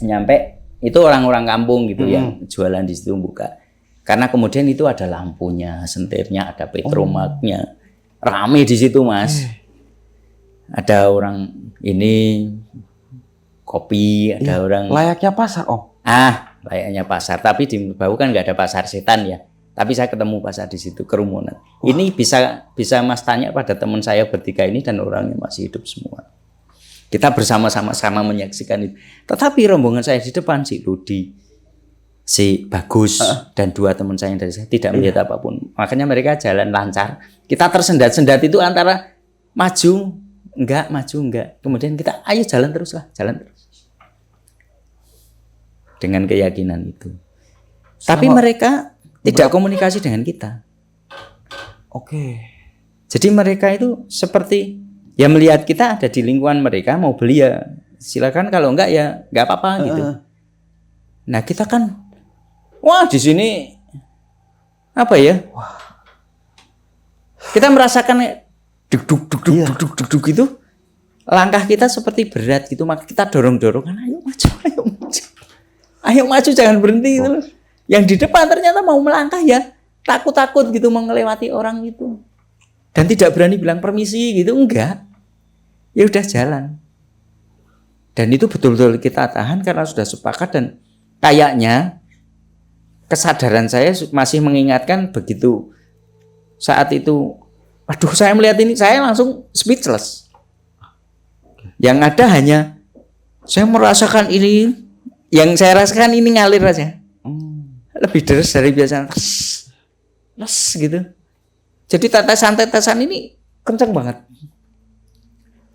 nyampe itu orang-orang kampung gitu yang jualan di situ buka. Karena kemudian itu ada lampunya, sentirnya, ada petromaknya. Rame di situ, Mas. Ada orang ini kopi, ada orang layaknya pasar, Om. Layaknya pasar, tapi di Bau kan nggak ada pasar setan ya. Tapi saya ketemu pasar di situ kerumunan. Ini bisa Mas tanya pada teman saya bertiga ini dan orangnya masih hidup semua. Kita bersama-sama menyaksikan itu. Tetapi rombongan saya di depan si Rudi, si Bagus dan dua teman saya dari saya tidak melihat apapun. Makanya mereka jalan lancar. Kita tersendat-sendat itu antara maju enggak. Kemudian kita ayo jalan terus. Dengan keyakinan itu. Tapi mereka tidak komunikasi dengan kita. Oke. Jadi mereka itu seperti ya melihat kita ada di lingkungan mereka, mau beli ya silakan, kalau enggak ya enggak apa-apa gitu. Nah, kita kan wah di sini apa ya? Kita merasakan duk gitu. Langkah kita seperti berat gitu, maka kita dorong-dorongan, ayo maju jangan berhenti gitu loh. Yang di depan ternyata mau melangkah ya takut-takut gitu mengelewati orang itu. Dan tidak berani bilang permisi gitu, enggak. Ya udah jalan. Dan itu betul-betul kita tahan karena sudah sepakat dan kayaknya kesadaran saya masih mengingatkan begitu saat itu. Aduh, saya melihat ini saya langsung speechless. Yang ada hanya saya merasakan ini, yang saya rasakan ini ngalir aja. Lebih deres dari biasa. Les gitu. Jadi tetesan ini kencang banget.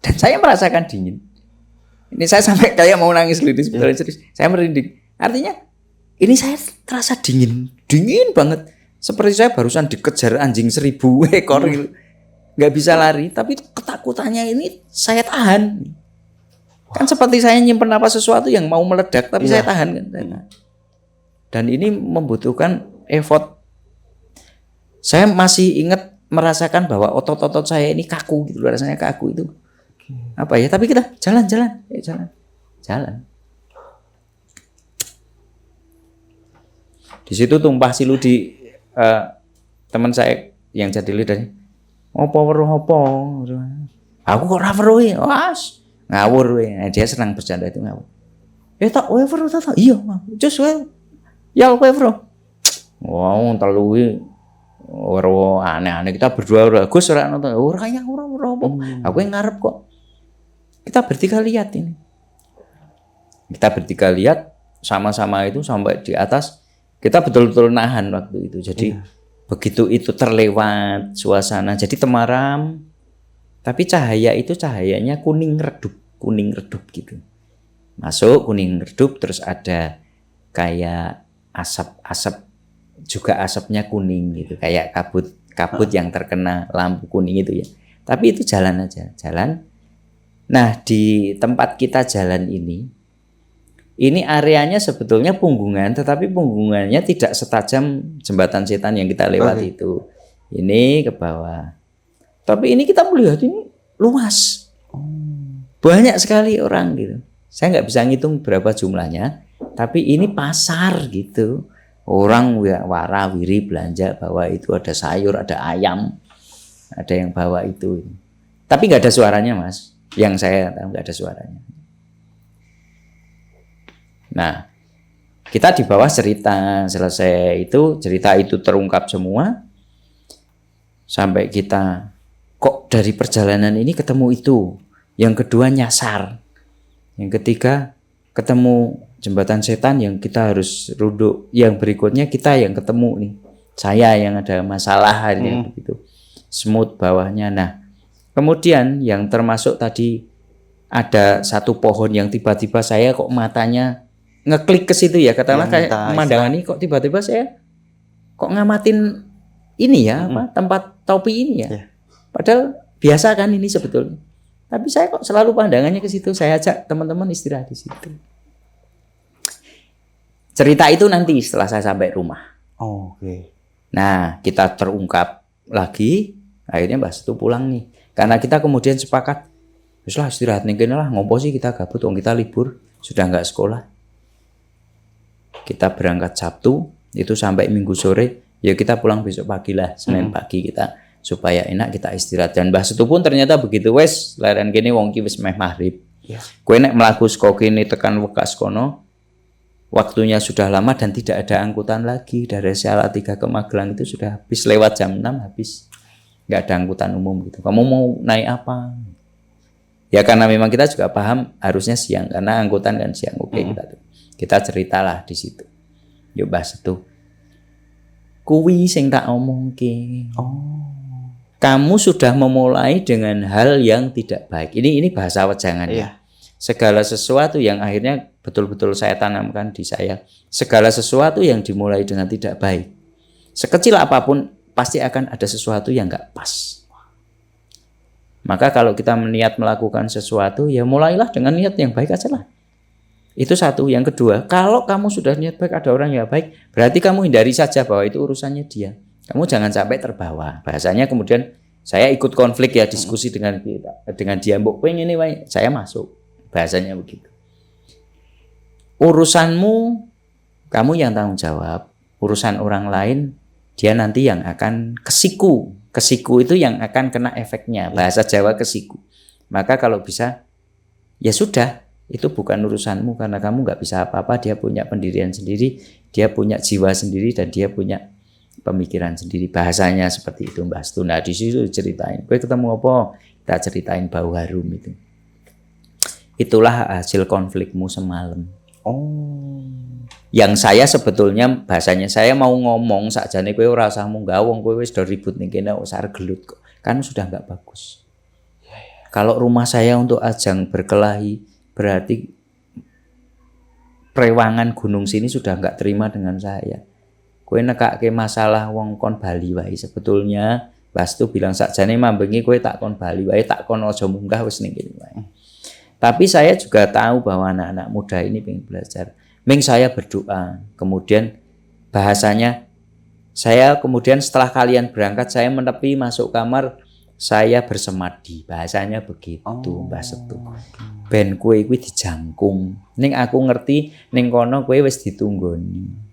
Dan saya merasakan dingin. Ini saya sampai kayak mau nangis serius. Saya merinding. Artinya ini saya terasa dingin banget. Seperti saya barusan dikejar anjing 1000 ekor gitu. Nggak bisa lari, tapi ketakutannya ini saya tahan. Kan seperti saya nyimpen apa sesuatu yang mau meledak, tapi saya tahan kan. Dan ini membutuhkan effort. Saya masih ingat merasakan bahwa otot-otot saya ini kaku gitu, rasanya kaku itu. Apa ya? Tapi kita jalan. Di situ tumpah silu di teman saya yang jadi leader. Opo. Aku kok ra weruh ya. Was, ngawur we. Dia senang bercanda itu ngawur. Tak weruh ta. Iya, just we. Ya weruh. Wow, telu weruh aneh-aneh kita berdua Gus ora nonton. Ora apa. Aku yang ngarep kok. Kita bertiga lihat ini. Kita bertiga lihat sama-sama itu sampai di atas. Kita betul-betul nahan waktu itu. Jadi begitu itu terlewat suasana jadi temaram. Tapi cahayanya kuning redup gitu. Masuk kuning redup terus ada kayak asap juga asapnya kuning gitu. Kayak kabut yang terkena lampu kuning itu ya. Tapi itu jalan aja, jalan. Nah, di tempat kita jalan ini areanya sebetulnya punggungan, tetapi punggungannya tidak setajam jembatan setan yang kita lewati itu. Ini ke bawah. Tapi ini kita melihat ini luas. Banyak sekali orang gitu. Saya nggak bisa ngitung berapa jumlahnya, tapi ini pasar gitu. Orang warawiri belanja bawa itu ada sayur, ada ayam, ada yang bawa itu. Tapi nggak ada suaranya, Mas. Yang saya tahu nggak ada suaranya. Nah, kita di bawah cerita, selesai itu cerita itu terungkap semua. Sampai kita kok dari perjalanan ini ketemu itu. Yang kedua nyasar. Yang ketiga ketemu jembatan setan yang kita harus ruduk. Yang berikutnya kita yang ketemu nih. Saya yang ada masalah harinya begitu. Smooth bawahnya. Nah, kemudian yang termasuk tadi ada satu pohon yang tiba-tiba saya kok matanya ngeklik ke situ ya. Katakanlah kayak pemandangan ini kok tiba-tiba saya kok ngamatin ini ya, tempat topi ini ya. Padahal biasa kan ini sebetulnya. Tapi saya kok selalu pandangannya ke situ. Saya ajak teman-teman istirahat di situ. Cerita itu nanti setelah saya sampai rumah. Oke. Nah, kita terungkap lagi. Akhirnya Mbak Setu pulang nih. Karena kita kemudian sepakat, "Weslah istirahat nih kene lah, ngopo sih kita gabut, wong kita libur, sudah nggak sekolah." Kita berangkat Sabtu, itu sampai Minggu sore, ya kita pulang besok pagi lah, Senin pagi kita supaya enak kita istirahat. Dan Mbah Setu pun ternyata begitu, wes leren kene wong ki wis meh maghrib. Kowe nek mlaku saka kene tekan Wekas kono, waktunya sudah lama dan tidak ada angkutan lagi. Dari Salatiga ke Magelang itu sudah habis, lewat jam 6 habis. Nggak ada angkutan umum gitu. Kamu mau naik apa? Ya karena memang kita juga paham harusnya siang karena angkutan kan siang. Oke, kita ceritalah di situ. Yuk Mbah Setu. Kuwi sing tak omongke. Kamu sudah memulai dengan hal yang tidak baik. Ini bahasa wejangan ya. Segala sesuatu yang akhirnya betul-betul saya tanamkan di saya. Segala sesuatu yang dimulai dengan tidak baik. Sekecil apapun pasti akan ada sesuatu yang nggak pas. Maka kalau kita niat melakukan sesuatu, ya mulailah dengan niat yang baik aja lah. Itu satu. Yang kedua, kalau kamu sudah niat baik, ada orang yang baik, berarti kamu hindari saja bahwa itu urusannya dia. Kamu jangan sampai terbawa. Bahasanya kemudian saya ikut konflik ya, diskusi dengan dia. Mbok pengen ini, saya masuk. Bahasanya begitu. Urusanmu, kamu yang tanggung jawab. Urusan orang lain, dia nanti yang akan kesiku. Kesiku itu yang akan kena efeknya. Bahasa Jawa kesiku. Maka kalau bisa, ya sudah. Itu bukan urusanmu karena kamu nggak bisa apa-apa. Dia punya pendirian sendiri, dia punya jiwa sendiri, dan dia punya pemikiran sendiri. Bahasanya seperti itu Mbak Setu. Nah di situ ceritain. Gue ketemu apa? Kita ceritain bau harum itu. Itulah hasil konflikmu semalam. Yang saya sebetulnya bahasanya saya mau ngomong sakjane kowe ora usah munggah wong kowe wis do ribut ning kene usah gelut kok. Kan sudah nggak bagus. Kalau rumah saya untuk ajang berkelahi berarti Prewangan gunung sini sudah nggak terima dengan saya. Kowe nekake masalah wong kon Bali wae sebetulnya. Mbah Setu bilang sakjane mambengi kowe tak kon Bali wae, tak kon aja munggah wis ning kene wae. Tapi saya juga tahu bahwa anak-anak muda ini pengen belajar. Ming saya berdoa. Kemudian bahasanya saya kemudian setelah kalian berangkat saya menepi masuk kamar, saya bersemadi. Bahasanya begitu Mbah Setu. Ben kowe kuwi dijangkung. Ning aku ngerti ning kono kowe wis ditunggoni.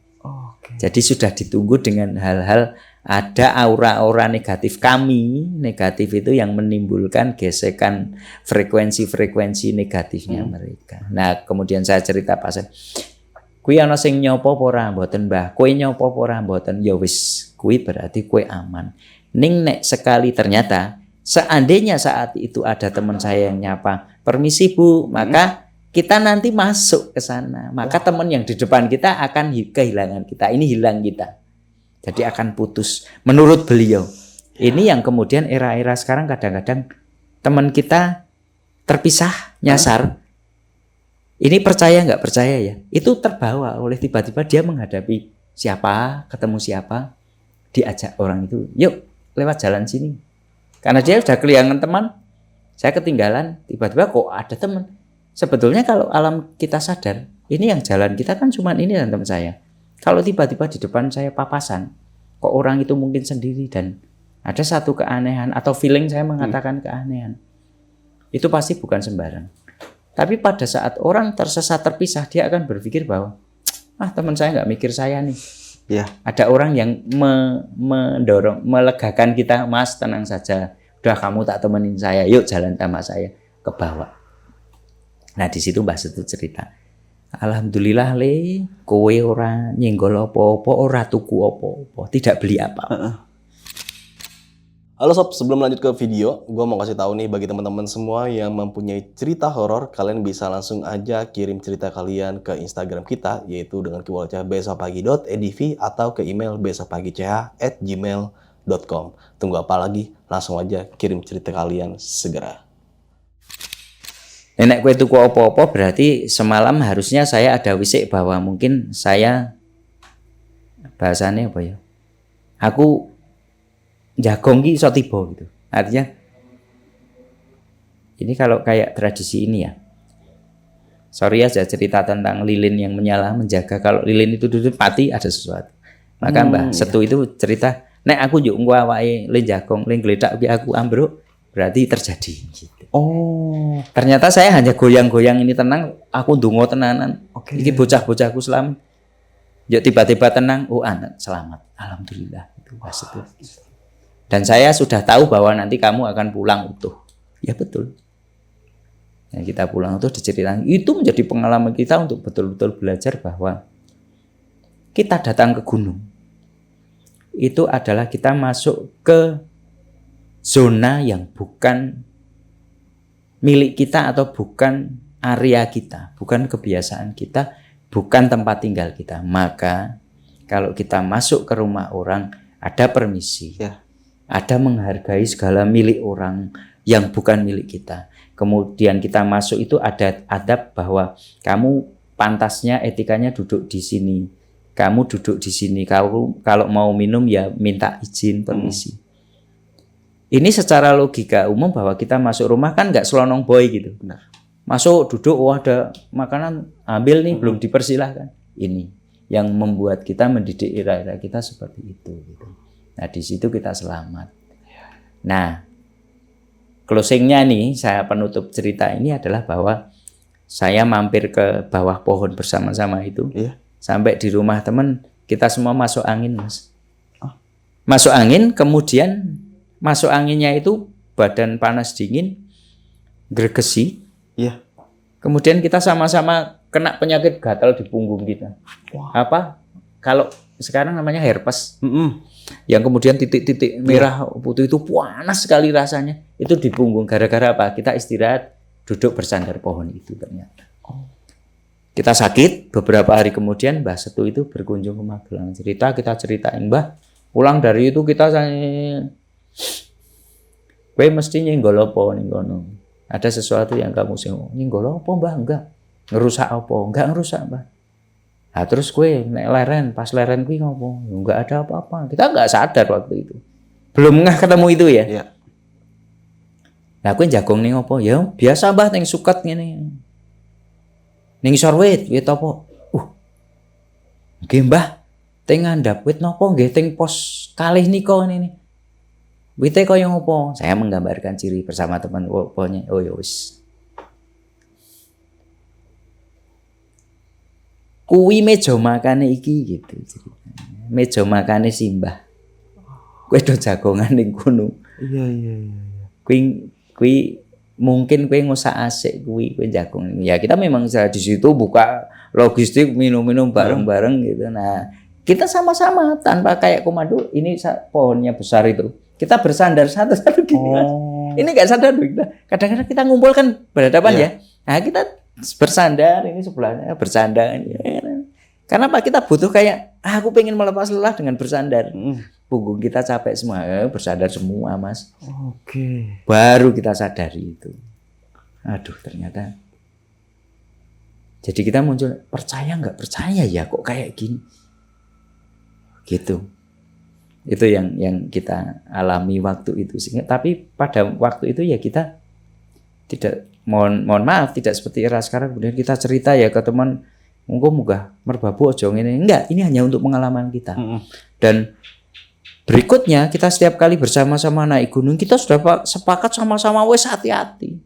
Jadi sudah ditunggu dengan hal-hal ada aura-aura negatif kami. Negatif itu yang menimbulkan gesekan frekuensi-frekuensi negatifnya mereka. Nah, kemudian saya cerita pas kuwi ana sing nyopo apa ora mboten Mbah. Kowe nyopo apa ora mboten ya wis kuwi berarti kowe aman. Ning nek sekali ternyata seandainya saat itu ada teman saya yang nyapa, "Permisi Bu," maka kita nanti masuk ke sana. Maka teman yang di depan kita akan kehilangan kita. Ini hilang kita. Jadi akan putus. Menurut beliau. Ini yang kemudian era-era sekarang kadang-kadang teman kita terpisah, nyasar. Ini percaya nggak percaya ya? Itu terbawa oleh tiba-tiba dia menghadapi siapa, ketemu siapa, diajak orang itu, "Yuk lewat jalan sini." Karena dia sudah kehilangan teman, saya ketinggalan, tiba-tiba kok ada teman. Sebetulnya kalau alam kita sadar, ini yang jalan kita kan cuma ini dan teman saya. Kalau tiba-tiba di depan saya papasan, kok orang itu mungkin sendiri dan ada satu keanehan atau feeling saya mengatakan keanehan. Itu pasti bukan sembarang. Tapi pada saat orang tersesat terpisah, dia akan berpikir bahwa teman saya nggak mikir saya nih. Ya. Ada orang yang mendorong, melegakan kita, Mas tenang saja, udah kamu tak temenin saya, yuk jalan sama saya ke bawah. Nah di situ Mbah Setu cerita, alhamdulillah le, kowe ora nyenggol apa-apa, ora tuku apa-apa, tidak beli apa-apa. Halo sob, sebelum lanjut ke video, gue mau kasih tahu nih bagi teman-teman semua yang mempunyai cerita horor, kalian bisa langsung aja kirim cerita kalian ke Instagram kita, yaitu dengan keywordnya besokpagi.edv atau ke email besokpagi.ch@gmail.com. Tunggu apa lagi? Langsung aja kirim cerita kalian segera. Nenek kue tuku apa-apa berarti semalam harusnya saya ada wisik bahwa mungkin saya, bahasanya apa ya, aku jagong ki iso tiba gitu. Artinya ini kalau kayak tradisi ini ya. Sorry aja cerita tentang lilin yang menyala menjaga, kalau lilin itu duduk mati ada sesuatu. Maka Mbah Setu itu cerita, nek aku njuk engko awake le jagong le gledak ki aku ambruk, berarti terjadi gitu. Oh, Ternyata saya hanya goyang-goyang ini tenang, aku ndonga tenanan. Oke. Iki bocah-bocahku selamat. Yuk tiba-tiba tenang, anak selamat. Alhamdulillah itu Mbah Setu. Dan saya sudah tahu bahwa nanti kamu akan pulang utuh. Ya betul. Nah, kita pulang utuh diceritakan. Itu menjadi pengalaman kita untuk betul-betul belajar bahwa kita datang ke gunung. Itu adalah kita masuk ke zona yang bukan milik kita atau bukan area kita, bukan kebiasaan kita, bukan tempat tinggal kita. Maka kalau kita masuk ke rumah orang, ada permisi. Ya. Ada menghargai segala milik orang yang bukan milik kita. Kemudian kita masuk itu ada adab bahwa kamu pantasnya etikanya duduk di sini. Kamu duduk di sini. Kalau mau minum ya minta izin, permisi. Ini secara logika umum bahwa kita masuk rumah kan nggak selonong boy gitu. Benar. Masuk duduk, ada makanan, ambil nih, belum dipersilahkan. Ini yang membuat kita mendidik ira-ira kita seperti itu. Gitu. Nah di situ kita selamat. Nah closingnya nih, saya penutup cerita ini adalah bahwa saya mampir ke bawah pohon bersama-sama itu. Iya. Sampai di rumah teman, kita semua masuk angin, Mas. Masuk angin, kemudian masuk anginnya itu badan panas dingin, gregesi. Iya. Kemudian kita sama-sama kena penyakit gatal di punggung kita. Apa? Kalau sekarang namanya herpes. Yang kemudian titik-titik merah putih itu panas sekali rasanya. Itu di punggung. Gara-gara apa? Kita istirahat, duduk bersandar pohon itu ternyata. Kita sakit, beberapa hari kemudian Mbah Setu itu berkunjung ke Magelang. Kita ceritain, Mbah, pulang dari itu kita kowe mesti nyenggol apa ning kono. Ada sesuatu yang kamu sing nyenggol apa, Mbah? Enggak. Ngerusak apa? Enggak ngerusak, Mbah. Nah, terus kowe nek leren, pas leren kuwi ngopo? Enggak ada apa-apa. Kita enggak sadar waktu itu. Belum ngeh ketemu itu ya. Iya. Nah, kowe jagong ning opo? Ya biasa, Mbah, ning suket ngene. Ning isor wit apa? Nggih, Mbah. Teng ngandhap wit napa nggih teng pos kalih nika ngene. Wite kaya ngopo? Saya menggambarkan ciri bersama teman pokoknya. Oh ya wis. Kuwi meja makane iki gitu ceritanya. Meja makane Simbah. Kowe do jagongan ning gunung. Iya. Kuwi mungkin kowe ngosak asik kowe jagong. Ya kita memang di situ buka logistik minum-minum bareng-bareng gitu. Nah, kita sama-sama tanpa kayak komando, ini pohonnya besar itu. Kita bersandar satu-satu gini. Ini enggak sadar kita. Kadang-kadang kita ngumpul kan berhadapan ya. Nah, kita bersandar, ini sebelahnya bersandar. Karena apa? Kita butuh kayak aku pengen melepas lelah dengan bersandar. Punggung kita capek semua, bersandar semua, Mas. Oke. Baru kita sadari itu. Aduh, ternyata. Jadi kita muncul, percaya nggak percaya ya kok kayak gini. Gitu. Itu yang kita alami waktu itu. Tapi pada waktu itu ya kita tidak, mohon maaf, tidak seperti era sekarang kemudian kita cerita ya ke teman, munggah merbabu ojo ini. Enggak, ini hanya untuk pengalaman kita. Dan berikutnya kita setiap kali bersama-sama naik gunung, kita sudah sepakat sama-sama wes hati-hati.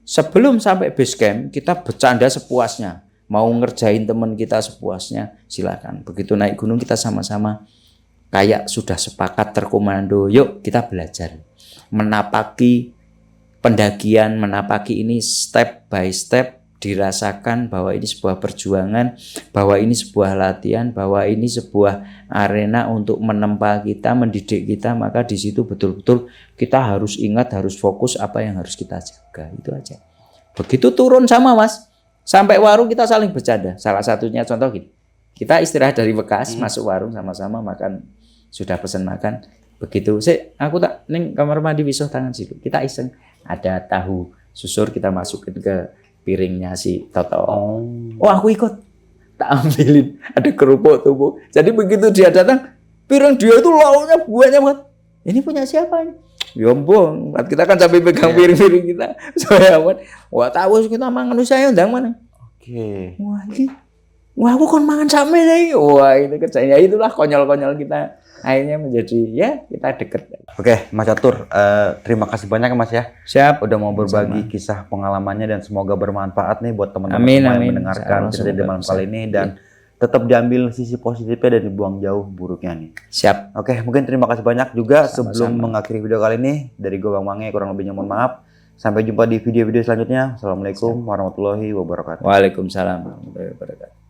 Sebelum sampai base camp, kita bercanda sepuasnya. Mau ngerjain teman kita sepuasnya, silakan. Begitu naik gunung kita sama-sama kayak sudah sepakat terkomando, yuk kita belajar menapaki pendakian, menapaki ini step by step, dirasakan bahwa ini sebuah perjuangan, bahwa ini sebuah latihan, bahwa ini sebuah arena untuk menempa kita, mendidik kita. Maka di situ betul-betul kita harus ingat, harus fokus apa yang harus kita jaga, itu aja. Begitu turun sama Mas, sampai warung kita saling bercanda. Salah satunya contoh gini, kita istirahat dari Bekas, masuk warung sama-sama makan, sudah pesan makan. Begitu, aku tak ning kamar mandi wisuh tangan situ. Kita iseng, ada tahu susur kita masukin ke piringnya si Toto. Oh aku ikut, tak ambilin, ada kerupuk tubuh. Jadi begitu dia datang, piring dia itu lauknya banyak banget. Ini punya siapa ini? Yombong, kita kan sampai pegang piring-piring kita. Saya aman. Wah tahu kita mangan saya undang mana? Oke. Wah aku kon mangan sampe nih. Wah itu kerjanya, itulah konyol-konyol kita. Akhirnya menjadi ya kita deket. Oke, Mas Catur, terima kasih banyak Mas ya. Siap. Udah mau berbagi kisah pengalamannya dan semoga bermanfaat nih buat teman-teman Amin, semua yang amin. mendengarkan Insyaallah, cerita di semoga malam bisa. kali ini dan tetap diambil sisi positifnya dan dibuang jauh buruknya nih. Siap. Oke, mungkin terima kasih banyak juga. Sama-sama. Sebelum mengakhiri video kali ini, dari gue Bang Mange, kurang lebihnya mohon maaf. Sampai jumpa di video-video selanjutnya. Assalamualaikum warahmatullahi wabarakatuh. Waalaikumsalam warahmatullahi wabarakatuh.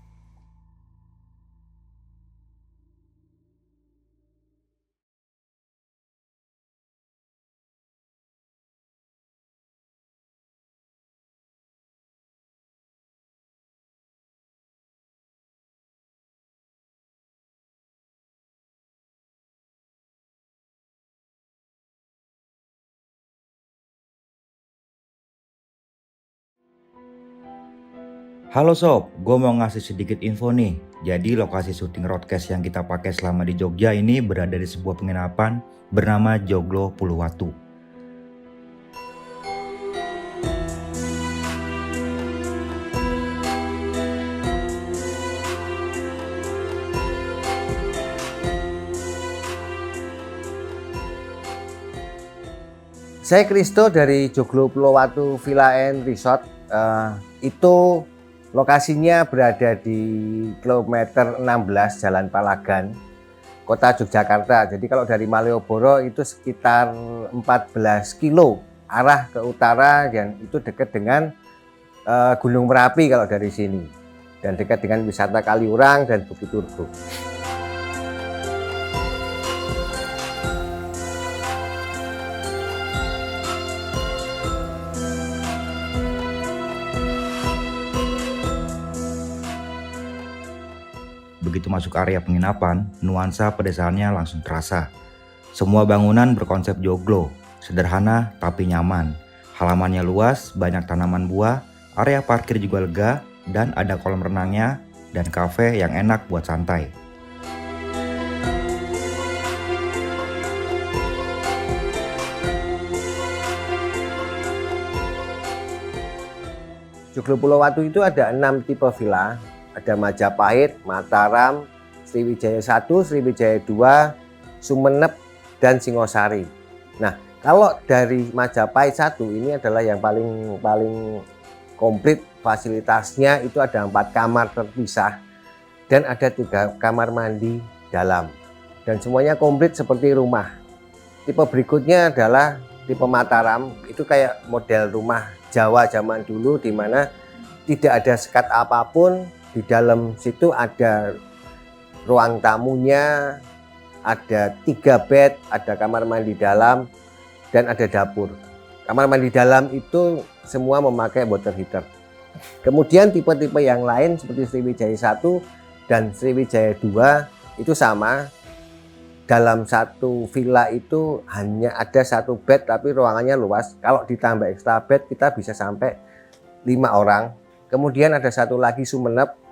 Halo sob, gue mau ngasih sedikit info nih. Jadi lokasi syuting roadcast yang kita pakai selama di Jogja ini berada di sebuah penginapan bernama Joglo Puluwatu. Saya Kristo dari Joglo Puluwatu Villa and Resort. Itu lokasinya berada di kilometer 16 Jalan Palagan, Kota Yogyakarta. Jadi kalau dari Malioboro itu sekitar 14 kilo arah ke utara dan itu dekat dengan Gunung Merapi kalau dari sini. Dan dekat dengan wisata Kaliurang dan Bukit Turbo. Begitu masuk area penginapan, nuansa pedesaannya langsung terasa. Semua bangunan berkonsep joglo, sederhana tapi nyaman. Halamannya luas, banyak tanaman buah, area parkir juga lega, dan ada kolam renangnya dan kafe yang enak buat santai. Joglo Puluwatu itu ada 6 tipe villa. Ada Majapahit, Mataram, Sriwijaya 1, Sriwijaya 2, Sumenep, dan Singosari. Nah, kalau dari Majapahit 1 ini adalah yang paling komplit fasilitasnya, itu ada 4 kamar terpisah dan ada 3 kamar mandi dalam. Dan semuanya komplit seperti rumah. Tipe berikutnya adalah tipe Mataram, itu kayak model rumah Jawa zaman dulu di mana tidak ada sekat apapun. Di dalam situ ada ruang tamunya, ada 3 bed, ada kamar mandi dalam, dan ada dapur. Kamar mandi dalam itu semua memakai water heater. Kemudian tipe-tipe yang lain seperti Sriwijaya 1 dan Sriwijaya 2 itu sama. Dalam satu villa itu hanya ada 1 bed tapi ruangannya luas. Kalau ditambah extra bed kita bisa sampai 5 orang. Kemudian ada satu lagi Sumenep.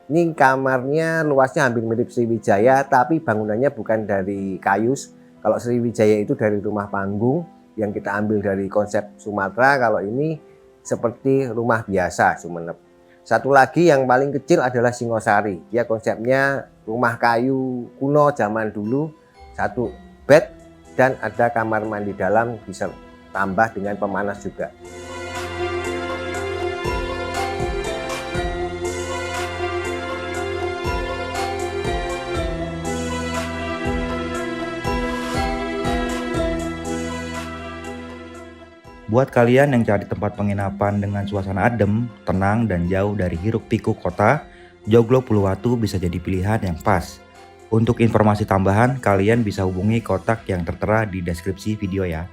Ini kamarnya luasnya hampir mirip Sriwijaya, tapi bangunannya bukan dari kayu. Kalau Sriwijaya itu dari rumah panggung yang kita ambil dari konsep Sumatera. Kalau ini seperti rumah biasa Sumeneb. Satu lagi yang paling kecil adalah Singosari. Dia konsepnya rumah kayu kuno zaman dulu, 1 bed dan ada kamar mandi dalam, bisa tambah dengan pemanas juga. Buat kalian yang cari tempat penginapan dengan suasana adem, tenang, dan jauh dari hiruk-pikuk kota, Joglo Puluwatu bisa jadi pilihan yang pas. Untuk informasi tambahan, kalian bisa hubungi kontak yang tertera di deskripsi video ya.